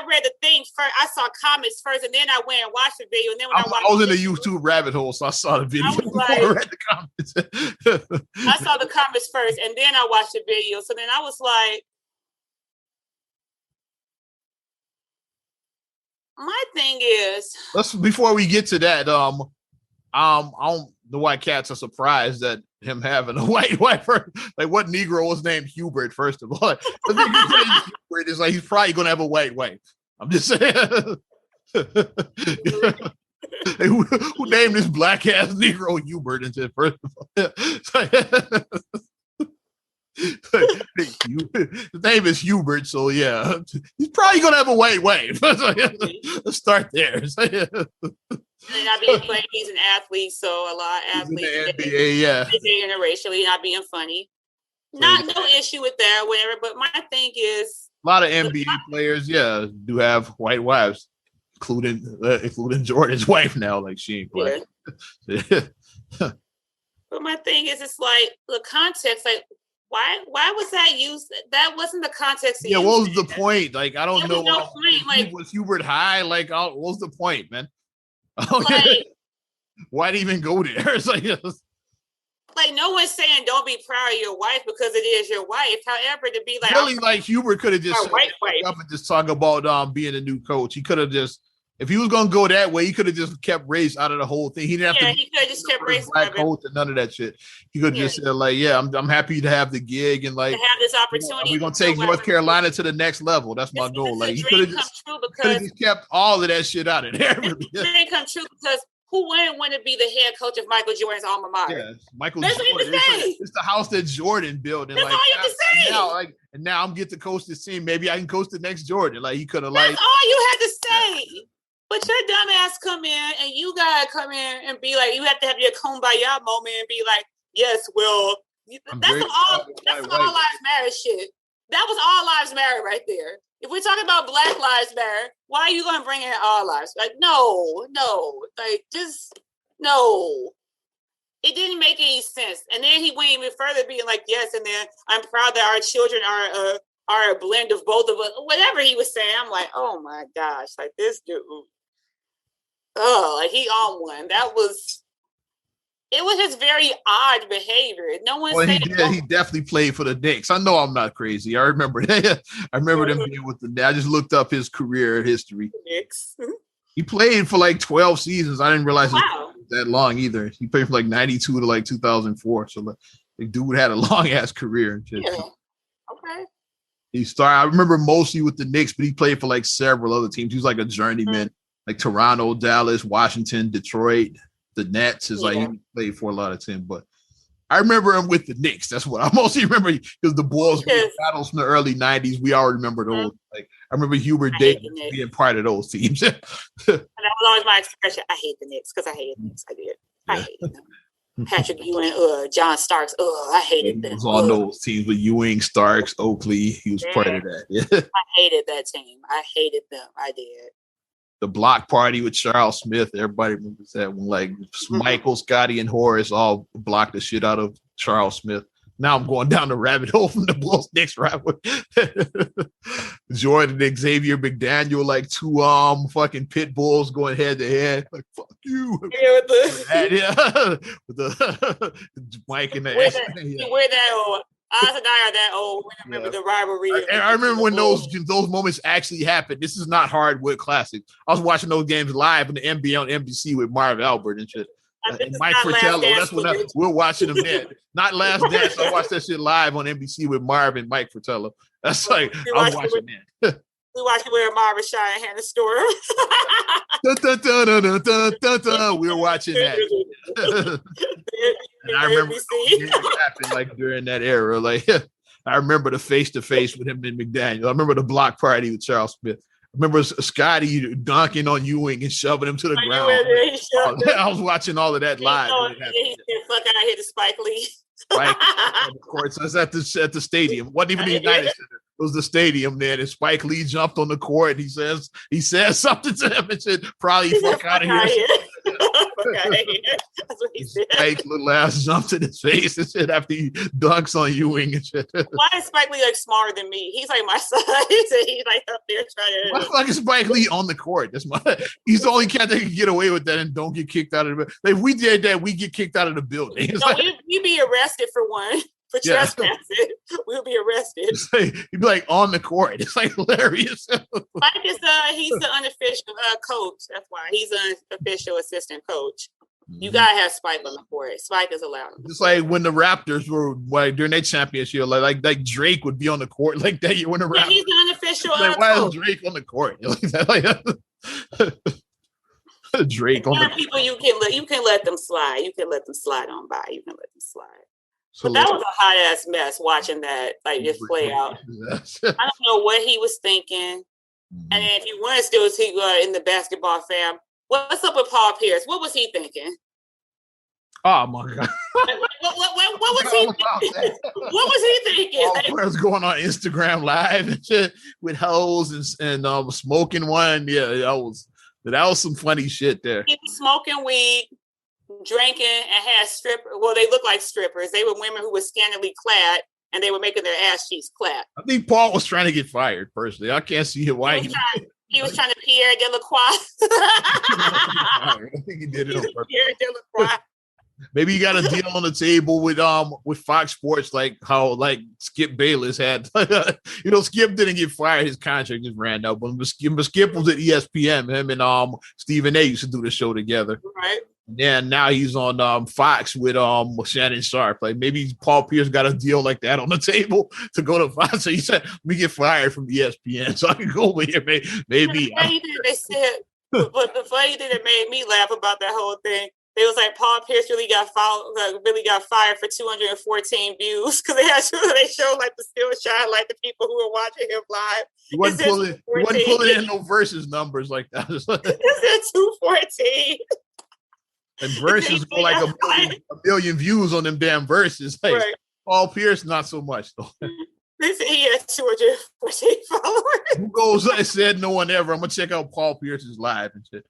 read the thing first. I saw comments first, and then I went and watched the video. And then when I was in the YouTube rabbit hole, so I saw the video before I read the comments. I saw the comments first, and then I watched the video. So then I was like, my thing is, before we get to that, the white cats are surprised that him having a white wife. Like, what Negro was named Hubert? First of all, the nigga Hubert is like he's probably gonna have a white wife. I'm just saying. Who named this black ass Negro Hubert? And said, first of all, His name is Hubert, so yeah, he's probably gonna have a white wife. Let's start there. And not being funny, he's an athlete, so a lot of athletes in the NBA, yeah, they interracially, not being funny. No issue with that, whatever. But my thing is, a lot of NBA players, yeah, do have white wives, including Jordan's wife now. Like she ain't black. Yeah. But my thing is, it's like the context, like. Why was that used? That wasn't the context. Yeah, what was the point? Like, I don't know. No point. Like, was Hubert high? Like, what was the point, man? Like, why'd even go there? It's like no one's saying don't be proud of your wife because it is your wife. However, to be like really, like Hubert could have just up and just talk about being a new coach. He could have just. If he was gonna go that way, he could have just kept race out of the whole thing. He didn't have to. He could have just kept race black coach and none of that shit. He could just said like, "Yeah, I'm happy to have the gig and like to have this opportunity. We're gonna take North Carolina to the next level. That's my goal." Like he could have just kept all of that shit out of there. It didn't come true because who wouldn't want to be the head coach of Michael Jordan's alma mater? Yeah, Michael Jordan. It's the house that Jordan built, and that's all you can say. Now I'm get to coach this team. Maybe I can coach the next Jordan. Like he could have. That's all you had to say. Yeah. But your dumb ass come in and you gotta come in and be like, you have to have your kumbaya moment and be like, yes, well, that's all lives matter shit. That was all lives matter right there. If we're talking about Black Lives Matter, why are you gonna bring in all lives? Like, no, like just no. It didn't make any sense. And then he went even further, being like, yes, and then I'm proud that our children are a blend of both of us. Whatever he was saying, I'm like, oh my gosh, like this dude. Oh, like he on one. It was just very odd behavior. No one said he definitely played for the Knicks. I know I'm not crazy. I remember them being with the Knicks. I just looked up his career history. Knicks. He played for like 12 seasons. I didn't realize it was that long either. He played from like 92 to like 2004. So the dude had a long ass career. Yeah. Okay. He started, I remember mostly with the Knicks, but he played for like several other teams. He was like a journeyman. Like Toronto, Dallas, Washington, Detroit, the Nets is like he played for a lot of teams. But I remember him with the Knicks. That's what I mostly remember because the Bulls battles from the early 90s. We all remember those. Like I remember Hubert Davis being part of those teams. And that was always my expression. I hate the Knicks because I hated the Knicks. I did. I hated them. Patrick Ewing, John Starks. I hated them. He was on those teams with Ewing, Starks, Oakley. He was part of that. Yeah. I hated that team. I hated them. I did. The block party with Charles Smith. Everybody remembers that one. Like Michael, Scotty, and Horace all blocked the shit out of Charles Smith. Now I'm going down the rabbit hole from the Bulls Knicks rivalry. Jordan and Xavier McDaniel, like two fucking pit bulls going head to head. Like fuck you. Yeah, with the Mike and the wear that Oz and I are that old. We remember the rivalry. I remember when those moments actually happened. This is not hardwood classic. I was watching those games live in the NBA on NBC with Marv Albert and shit. And Mike Fratello. That's when we're watching them then. Not Last Dance. I watched that shit live on NBC with Marv and Mike Fratello. That's like I was watching that. We watched where Marvin Shire and Hannah Storm. We were watching that. And I remember it happened like during that era. Like I remember the face-to-face with him and McDaniel. I remember the block party with Charles Smith. I remember Scotty dunking on Ewing and shoving him to the ground. I was watching all of that live. He said, "Fuck out here to Spike Lee." Spike, of course, I was at the stadium. It wasn't even the United Center. It was the stadium there. And Spike Lee jumped on the court. And he says something to him and said, "Probably fuck out of here." That's what he said. Spike little ass jumped in his face and said after he dunks on Ewing and shit. Why is Spike Lee like smarter than me? He's like my son. He's like up there trying to. Why the fuck is Spike Lee on the court? He's the only cat that can get away with that and don't get kicked out of the building. Like, if we did that, we get kicked out of the building. No, we'd be arrested for one. For trespassing, we'll be arrested. He'd be like on the court. It's like hilarious. Spike is he's the unofficial coach. That's why he's an official assistant coach. You gotta have Spike on the court. Spike is allowed. Just like when the Raptors were like during their championship, like Drake would be on the court like that. You win the Raptors. He's an unofficial. Like, why is Drake on the court? Like that. Drake on the people you can let them slide. You can let them slide on by. You can let them slide. So but that was a hot ass mess watching that, like, just play out. I don't know what he was thinking. Mm-hmm. And if you want to still see in the basketball fam, what's up with Paul Pierce? What was he thinking? Oh my God! What was he thinking? What was he thinking? Paul Pierce going on Instagram Live and shit with hoes and smoking one. Yeah, that was some funny shit there. He was smoking weed, drinking, and had strippers. Well, they looked like strippers. They were women who were scantily clad, and they were making their ass cheeks clap. I think Paul was trying to get fired, personally. I can't see why he was trying to Pierre Delacroix. I think he did it on purpose. Pierre Delacroix. Maybe he got a deal on the table with Fox Sports, like how like Skip Bayless had. Skip didn't get fired; his contract just ran out. But Skip was at ESPN. Him and Stephen A. used to do the show together. Right. And now he's on Fox with Shannon Sharpe. Like maybe Paul Pierce got a deal like that on the table to go to Fox. So he said, "We get fired from ESPN, so I can go over here." Maybe. They said, but the funny thing that made me laugh about that whole thing. It was like Paul Pierce really got fired for 214 views because they showed like the still shot, like the people who were watching him live. He wasn't pulling in no versus numbers like that. It said 214. And verses go like a million views on them damn verses. Like right. Paul Pierce, not so much though. He has 214 followers. Who goes? I said no one ever. I'm gonna check out Paul Pierce's live and shit.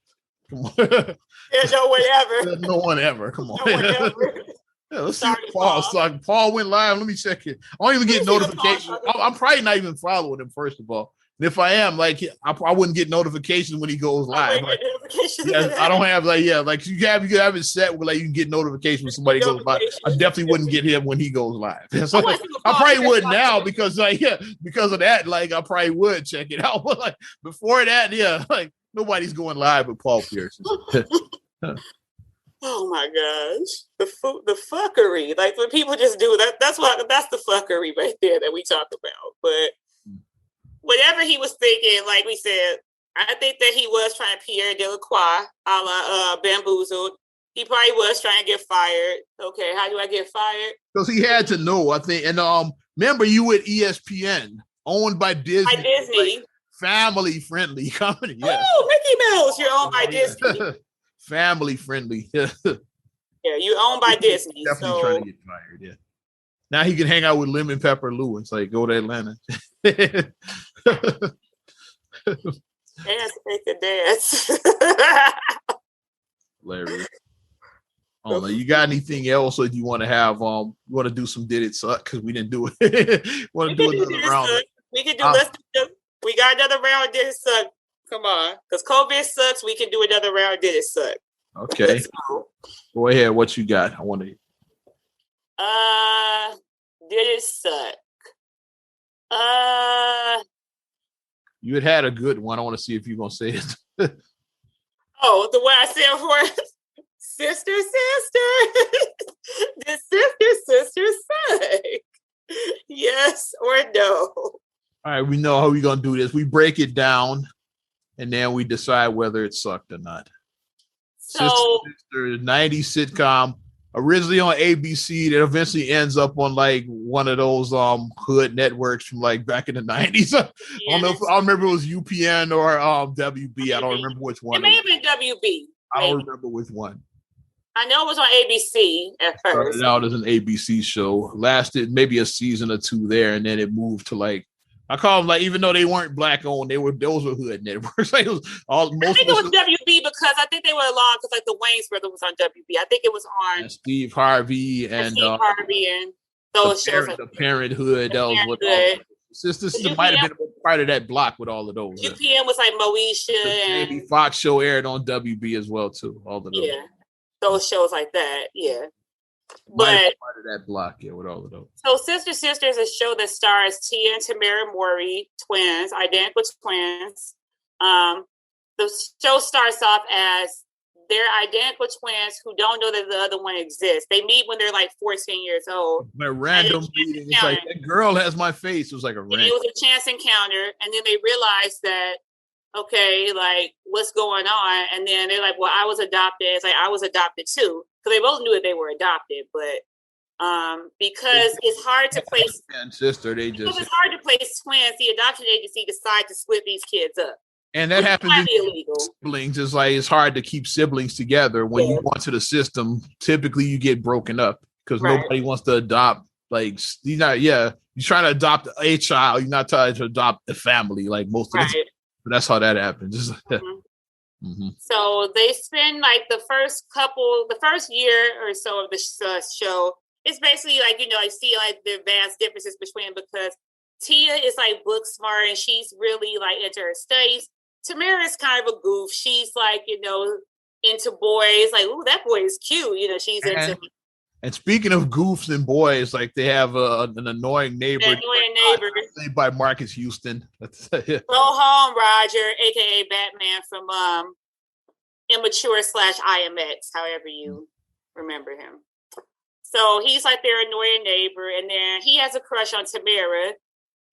Come on. Yeah, no one ever. No one ever. Come on. No one ever. Yeah, let's see Paul. Paul went live. Let me check it. I don't even get notifications. I'm probably not even following him, first of all. And if I am, like, I wouldn't get notifications when he goes live. Like, I don't have like you have it set where like you can get notifications when somebody goes live. I definitely wouldn't get him when he goes live. So, I probably would now because because of that. Like I probably would check it out. But like before that, like nobody's going live with Paul Pierce. Oh my gosh, the fuckery! Like when people just do that. That's the fuckery right there that we talk about. But whatever he was thinking, like we said, I think that he was trying to Pierre Delacroix, a la Bamboozled. He probably was trying to get fired. Okay, how do I get fired? Because he had to know, I think. And remember, you at ESPN, owned by Disney. By Disney. Like, family friendly company. Yeah. Oh, Mickey Mouse, you're owned by Disney. Family friendly. Yeah, you're owned by Disney. Definitely trying to get fired. Yeah. Now he can hang out with Lemon Pepper Lou and say, go to Atlanta. Dance, make the dance. Hilarious. I don't know. You got anything else, or do you want to have you want to do some Did It Suck? Because we didn't do it. Want to do another round? We can do. We got another round. Did It Suck? Come on, because COVID sucks. We can do another round. Did It Suck? Okay. Go ahead. What you got? I want to. Did it suck? You had a good one. I want to see if you're gonna say it. Oh, the way I said for sister. Did sister suck? Yes or no? All right, we know how we're gonna do this. We break it down, and then we decide whether it sucked or not. So, Sister 90s sitcom, originally on ABC, that eventually ends up on like one of those hood networks from like back in the 90s. I don't know if I remember it was UPN or WB. I don't remember which one. It may have been WB. I don't remember which one. I know it was on ABC at first. Started out as an ABC show, lasted maybe a season or two there, and then it moved to like, I call them like, even though they weren't black owned, those were hood networks. Like I think it was WB because I think they were along because like the Wayans brothers was on WB. I think it was on Steve Harvey and those shows. The Parenthood. That was what Sister might have been part of that block with all of those. UPN was like Moesha and maybe Fox show aired on WB as well too. All of those. Yeah, those shows like that. Yeah. But part of that block, yeah, with all of those. So Sister is a show that stars Tia and Tamara Mowry, twins, identical twins. The show starts off as they're identical twins who don't know that the other one exists. They meet when they're like 14 years old. A random meeting. It's like, that girl has my face. It was like a random. It was a chance encounter. And then they realized that, okay, like, what's going on? And then they're like, well, I was adopted. It's like, I was adopted too. Because they both knew that they were adopted, but Because it's hard to place and sister. Because it's hard to place twins. The adoption agency decided to split these kids up. And that happens in siblings. It's like it's hard to keep siblings together when you go into the system. Typically, you get broken up because nobody wants to adopt. Like you're trying to adopt a child. You're not trying to adopt a family like most of the time. But that's how that happens. So they spend like the first year or so of the show. It's basically like, I see like the vast differences between, because Tia is like book smart and she's really like into her studies. Tamara is kind of a goof. She's like, into boys. Like, ooh, that boy is cute. She's into. And speaking of goofs and boys, like they have an annoying neighbor. Played by Marcus Houston. Go home, Roger, aka Batman from Immature / IMX, however you remember him. So he's like their annoying neighbor, and then he has a crush on Tamara.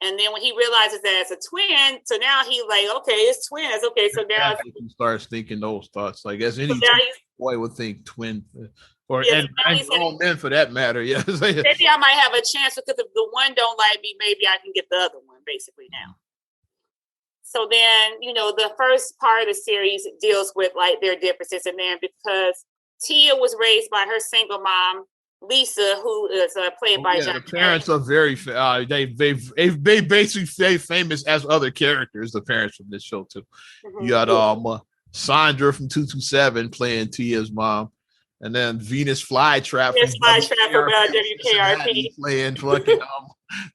And then when he realizes that it's a twin, so now he's like, okay, it's twins. Okay, so now he starts thinking those thoughts, like as any boy would think twin, or and all men for that matter. Yeah, maybe I might have a chance because if the one don't like me, maybe I can get the other one. Basically now. So then, the first part of the series deals with like their differences, and then because Tia was raised by her single mom, Lisa, who is played by John. The parents are very they basically stay famous as other characters. The parents from this show too. You got Sandra from 227 playing Tia's mom, and then Venus Flytrap from WKRP playing fucking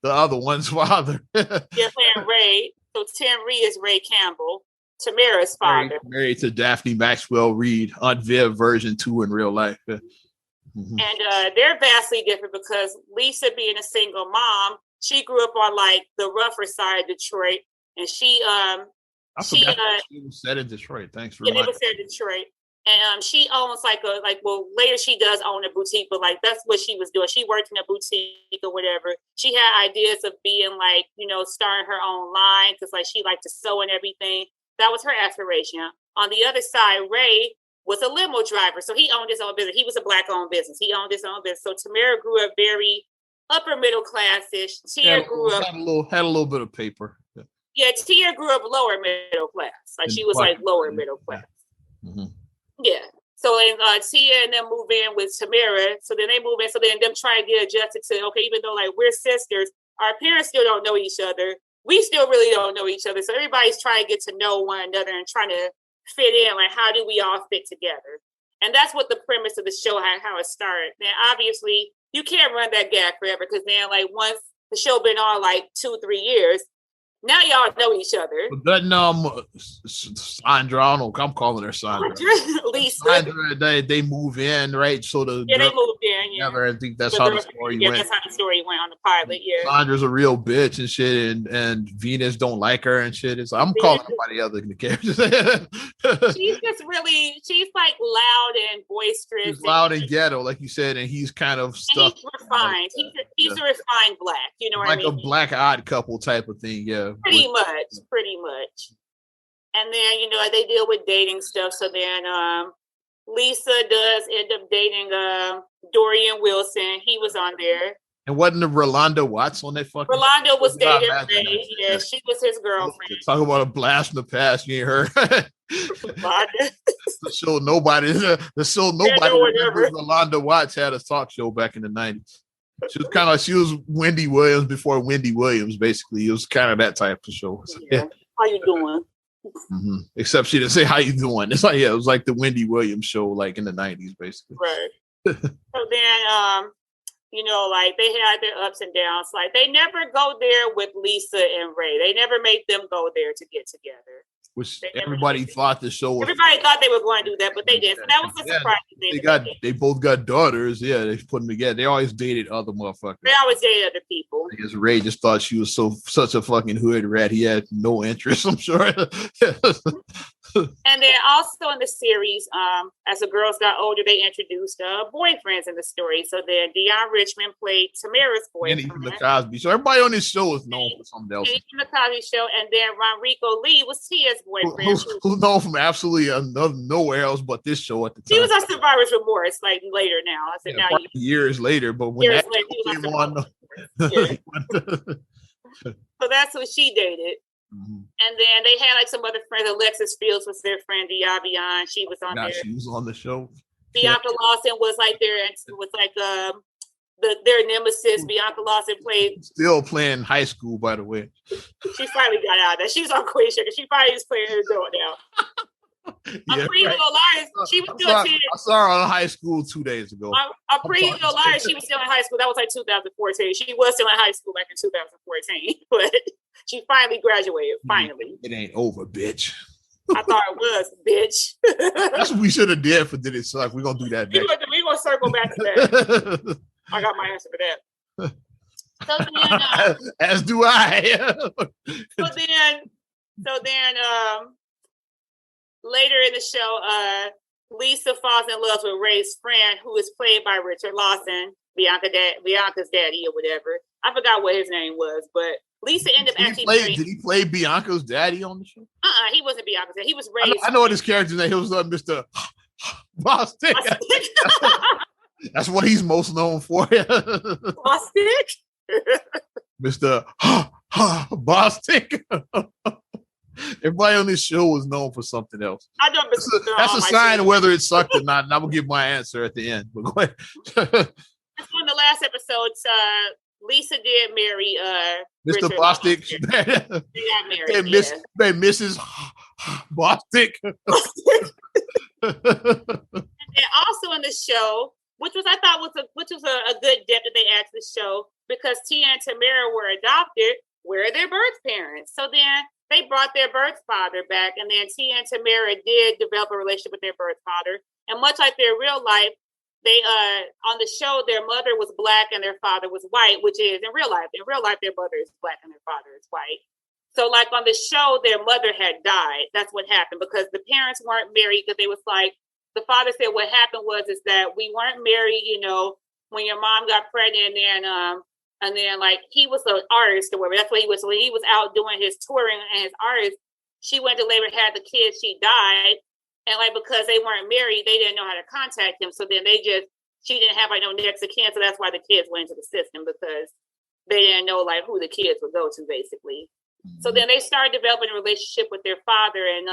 the other one's father. Playing Ray. So Tim Reed is Ray Campbell, Tamara's father. Married to Daphne Maxwell Reid, Aunt Viv version 2 in real life. And they're vastly different because Lisa, being a single mom, she grew up on like the rougher side of Detroit, and she was set in Detroit. Thanks for they were set in Detroit, and she owns later she does own a boutique, but like that's what she was doing. She worked in a boutique or whatever. She had ideas of being like starting her own line because like she liked to sew and everything. That was her aspiration. On the other side, Ray was a limo driver. So he owned his own business. He was a black-owned business. He owned his own business. So Tamara grew up very upper middle class-ish. Tia grew up... Had a little bit of paper. Yeah, Tia grew up lower middle class. Like she was like lower middle class. Yeah. So Tia and them move in with Tamara. So then they move in. So then them try to get adjusted to, okay, even though like we're sisters, our parents still don't know each other. We still really don't know each other. So everybody's trying to get to know one another and trying to fit in, like how do we all fit together? And that's what the premise of the show, how it started. Now obviously you can't run that gag forever because then like once the show been on like 2-3 years, now y'all know each other. But Sandra, I don't know, I'm calling her Sandra. Lisa. Sandra, they move in, right? So they moved in, together. I think that's how the story went. That's how the story went on the pilot, Sandra's a real bitch and shit, and Venus don't like her and shit. It's I'm calling somebody other than the characters. She's like loud and boisterous. She's loud and ghetto, like you said, and he's kind of stuck. He's refined. He's a refined black, you know what I mean? Like a Black Odd Couple type of thing, yeah. Pretty much. And then, they deal with dating stuff. So then Lisa does end up dating Dorian Wilson. He was on there. And wasn't the Rolanda Watts on that fucking... Rolanda was dating Ray. Yeah, she was his girlfriend. Talk about a blast in the past. You ain't heard. The show nobody remembers Rolanda Watts had a talk show back in the 90s. She was kind of she was Wendy Williams before Wendy Williams, basically. It was kind of that type of show. So, How you doing? Except she didn't say how you doing. It's like it was like the Wendy Williams show, like in the 90s, basically. Right. So then like they had their ups and downs. Like they never go there with Lisa and Ray. They never made them go there to get together. Which everybody thought the show was. Everybody thought they were going to do that, but they didn't. So that was a surprising thing. They both got daughters. Yeah, they put them together. They always dated other motherfuckers. They always dated other people. I guess Ray just thought she was such a fucking hood rat. He had no interest, I'm sure. And then also in the series, as the girls got older, they introduced boyfriends in the story. So then Deion Richmond played Tamara's boyfriend. And even the Cosby Show. Everybody on this show is known for something else. And the Cosby Show, and then Ronrico Lee was Tia's boyfriend. Who's known from absolutely nowhere else but this show at the time. He was on Survivor's Remorse, like later now. I said now years later, but when that came on, so that's who she dated. Mm-hmm. And then they had like some other friends. Alexis Fields was their friend. Diavion, she was on there. She was on the show. Bianca Lawson was like their nemesis. Bianca Lawson played. Still playing high school, by the way. She finally got out of that. She was on Queen Sugar. She finally is playing an adult now. I'm Pretty Little Liars. She was still I saw her on high school 2 days ago. I'm Pretty Little Liars. She was still in high school. That was like 2014. She was still in high school back in 2014, but she finally graduated. Finally, it ain't over, bitch. I thought it was, bitch. That's what we should have did for Did It Suck. We're gonna do that next. We're gonna circle back to that. I got my answer for that. So then, as do I. so then, later in the show, Lisa falls in love with Ray's friend, who is played by Richard Lawson, Bianca's daddy or whatever. I forgot what his name was, but Lisa ended up actually. Did he play Bianca's daddy on the show? He wasn't Bianca's daddy. He was Ray's. I know what his character's name. He was Mr. Bostic. That's what he's most known for. Bostic? Mr. Bostic. Everybody on this show was known for something else. I know that's a sign of whether it sucked or not, and I will give my answer at the end. But go ahead. That's one of the last episodes. Lisa did marry Mr. Bostic. She got married. Mrs. Bostic. And also in the show, which was a good depth that they added to the show, because Tia and Tamara were adopted. Where are their birth parents? So then they brought their birth father back, and then Tia and Tamara did develop a relationship with their birth father. And much like their real life, they on the show, their mother was black and their father was white, which is in real life. In real life, their mother is black and their father is white. So like on the show, their mother had died. That's what happened, because the parents weren't married, because they was like, the father said what happened was that we weren't married, when your mom got pregnant, and then like he was an artist or whatever. That's what he was. When he was out doing his touring and his artist, she went to labor, had the kids, she died. And like, because they weren't married, they didn't know how to contact him. So then she didn't have like no next of kin. So that's why the kids went into the system, because they didn't know like who the kids would go to, basically. Mm-hmm. So then they started developing a relationship with their father, and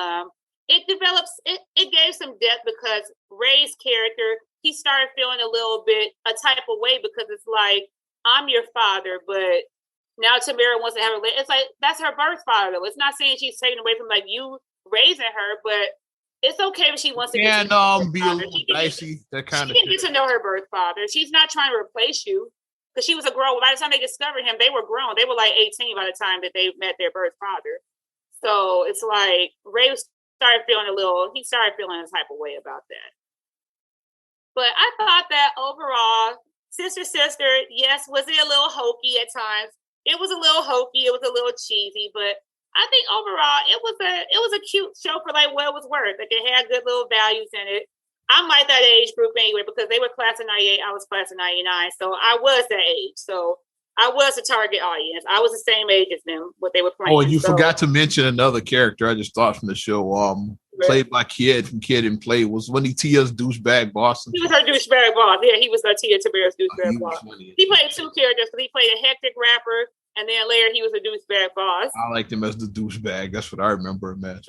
it gave some depth, because Ray's character, he started feeling a little bit a type of way, because it's like, I'm your father, but now Tamara wants to have a relationship. It's like, that's her birth father, though. It's not saying she's taken away from like you raising her, but it's okay if she wants to get to know her be father. A little dicey, that kind of thing. She can get to know her birth father. She's not trying to replace you, because she was a grown. By the time they discovered him, they were grown. They were like 18 by the time that they met their birth father. So it's like Ray started feeling a type of way about that. But I thought that overall, Sister, yes, was it a little hokey at times? It was a little hokey. It was a little cheesy, but I think overall it was a cute show for like what it was worth. Like, it had good little values in it. I'm like that age group anyway, because they were class of 98, I was class of 99, so I was that age. So I was the target audience. I was the same age as them, what they were playing. Oh, and you forgot to mention another character I just thought from the show. Played by Kid from Kid and Play, was when Tia's douchebag boss. He was her douchebag boss. Yeah, he was Tia Tamara's douchebag boss. He played two characters. He played a hectic rapper, and then later he was a douchebag boss. I liked him as the douchebag. That's what I remember him as.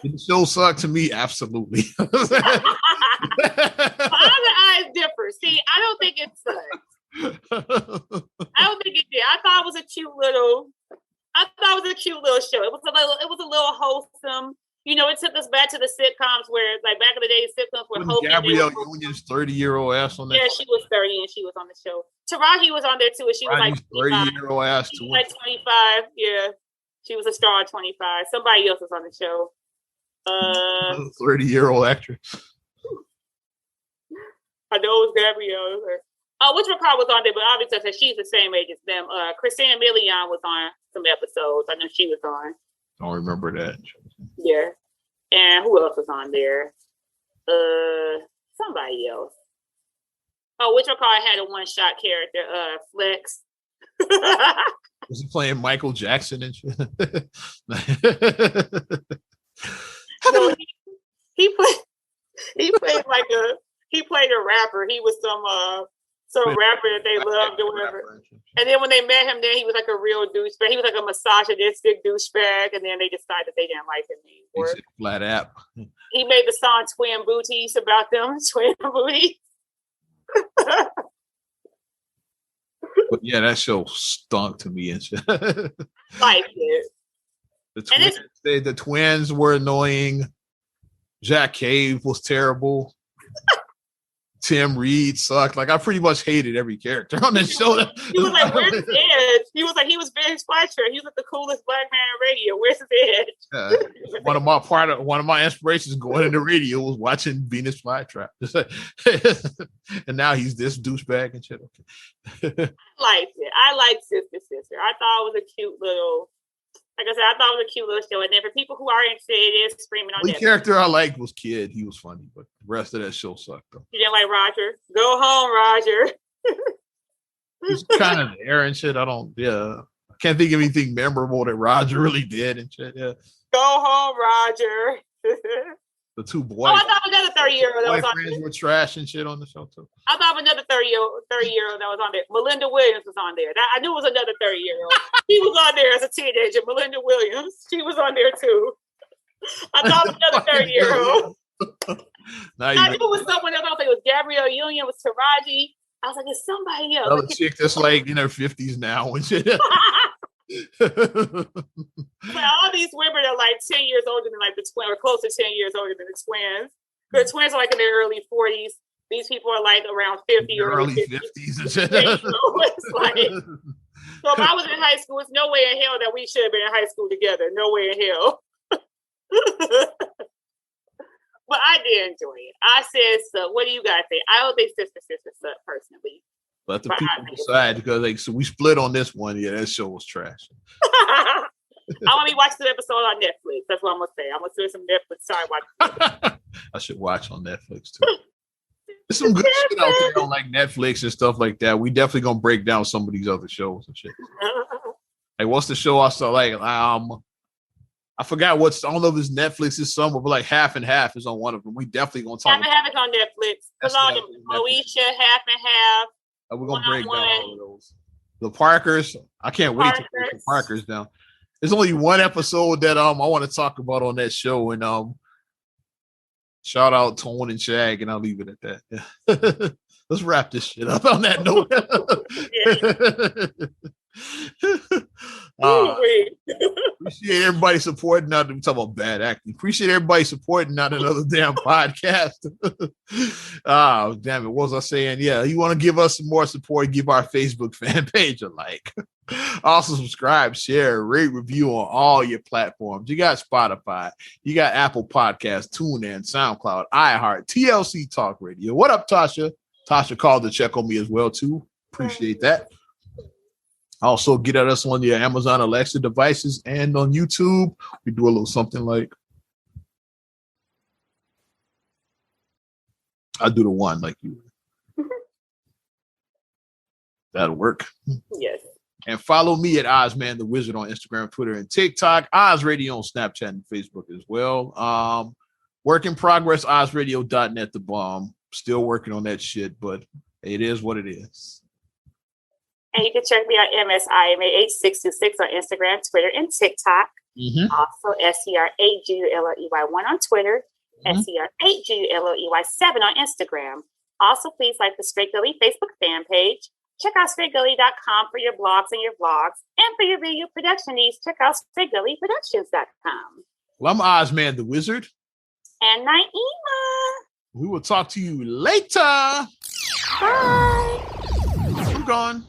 The show sucked to me, absolutely. My other eyes differ. See, I don't think it sucked. I don't think it did. I thought it was a cute little show. It was a little wholesome. It took us back to the sitcoms where, like, back in the day, sitcoms were hoping. Gabrielle Union's 30-year-old ass on that. Yeah, she was 30 and she was on the show. Taraji was on there too, and she was like 30-year-old ass too. Like 25. Yeah, she was a star at 25. Somebody else was on the show. 30-year-old actress. I know it was Gabrielle. Which Nicole was on there, but obviously she's the same age as them. Christina Milian was on some episodes. I know she was on. Don't remember that. Yeah. And who else was on there? Somebody else. Oh, which one had a one-shot character? Flex. Was he playing Michael Jackson and shit? No, he played he played a rapper. He was some rapper that they loved or whatever. And then when they met him, then he was like a real douchebag. He was like a misogynistic douchebag, and then they decided they didn't like him anymore. Flat app. He made the song "Twin Booties" about them. Twin booties. But yeah, that show stunk to me and shit. Like it. The twins were annoying. Jack Cave was terrible. Tim Reed sucked. Like, I pretty much hated every character on this show. He was like, "Where's his edge?" He was Vince Fletcher. He was like the coolest black man in radio. Where's his edge? One of my inspirations going into radio was watching Venus Flytrap. And now he's this douchebag and shit. I liked Sister. I thought it was a cute little. Like I said, I thought it was a cute little show. And then for people who are interested, it is streaming on Netflix. The character I liked was Kid. He was funny, but the rest of that show sucked, though. You didn't like Roger? Go home, Roger. He's kind of there and shit. I can't think of anything memorable that Roger really did and shit. Yeah. Go home, Roger. The two boys. Oh, I thought another 30-year-old that was on friends were trash and shit on the show too. I thought of another 30-year-old that was on there. Melinda Williams was on there. I knew it was another 30-year-old. She was on there as a teenager. Melinda Williams. She was on there too. I thought it was another 30-year-old. I knew it was someone else. I think it was Gabrielle Union. It was Taraji. I was like, it's somebody else. Another chick that's like in her 50s now and shit. But all these women are like 10 years older than like the twins, or close to 10 years older than the twins. The twins are like in their early 40s. These people are like around 50 or early 50s. And shit. It's like, so if I was in high school, it's no way in hell that we should have been in high school together. No way in hell. But I did enjoy it. I said, so what do you guys think? I don't think Sister sucked personally. Let the people decide, because so we split on this one. Yeah, that show was trash. I want to watch the episode on Netflix. That's what I'm gonna say. I'm gonna do some Netflix. Sorry, watch. I should watch on Netflix too. There's some good shit out there on like Netflix and stuff like that. We definitely gonna break down some of these other shows and shit. Like, what's the show I saw? Like, I forgot I don't know if it's Netflix or somewhere, but like Half and Half is on one of them. We definitely gonna talk. Half and Half is on Netflix. It's on Moesha, Half and Half. We're gonna break down all of those. The Parkers, I can't wait to break the Parkers down. There's only one episode that I want to talk about on that show, and shout out Tone and Shag, and I'll leave it at that. Yeah. Let's wrap this shit up on that note. Appreciate everybody supporting. Not to talk about bad acting. Appreciate everybody supporting. Not another damn podcast. Oh, damn it! What was I saying? Yeah, you want to give us some more support? Give our Facebook fan page a like. Also, subscribe, share, rate, review on all your platforms. You got Spotify, you got Apple Podcasts, TuneIn, SoundCloud, iHeart, TLC Talk Radio. What up, Tasha? Tasha called to check on me as well too. Appreciate that. Also, get at us on your Amazon Alexa devices and on YouTube. We do a little something like, I'll do the one like you. That'll work. Yes. And follow me at Ozman the Wizard on Instagram, Twitter, and TikTok. Oz Radio on Snapchat and Facebook as well. Work in progress, ozradio.net, the bomb. Still working on that shit, but it is what it is. And you can check me out MSIMA8626 on Instagram, Twitter, and TikTok. Mm-hmm. Also, SCR8GULLEY1 on Twitter, SCR8GULLEY7 on Instagram. Also, please like the Straight Gully Facebook fan page. Check out straightgully.com for your blogs and your vlogs. And for your video production needs, check out straightgullyproductions.com. Well, I'm Ozman the Wizard. And Naima. We will talk to you later. Bye. I'm gone.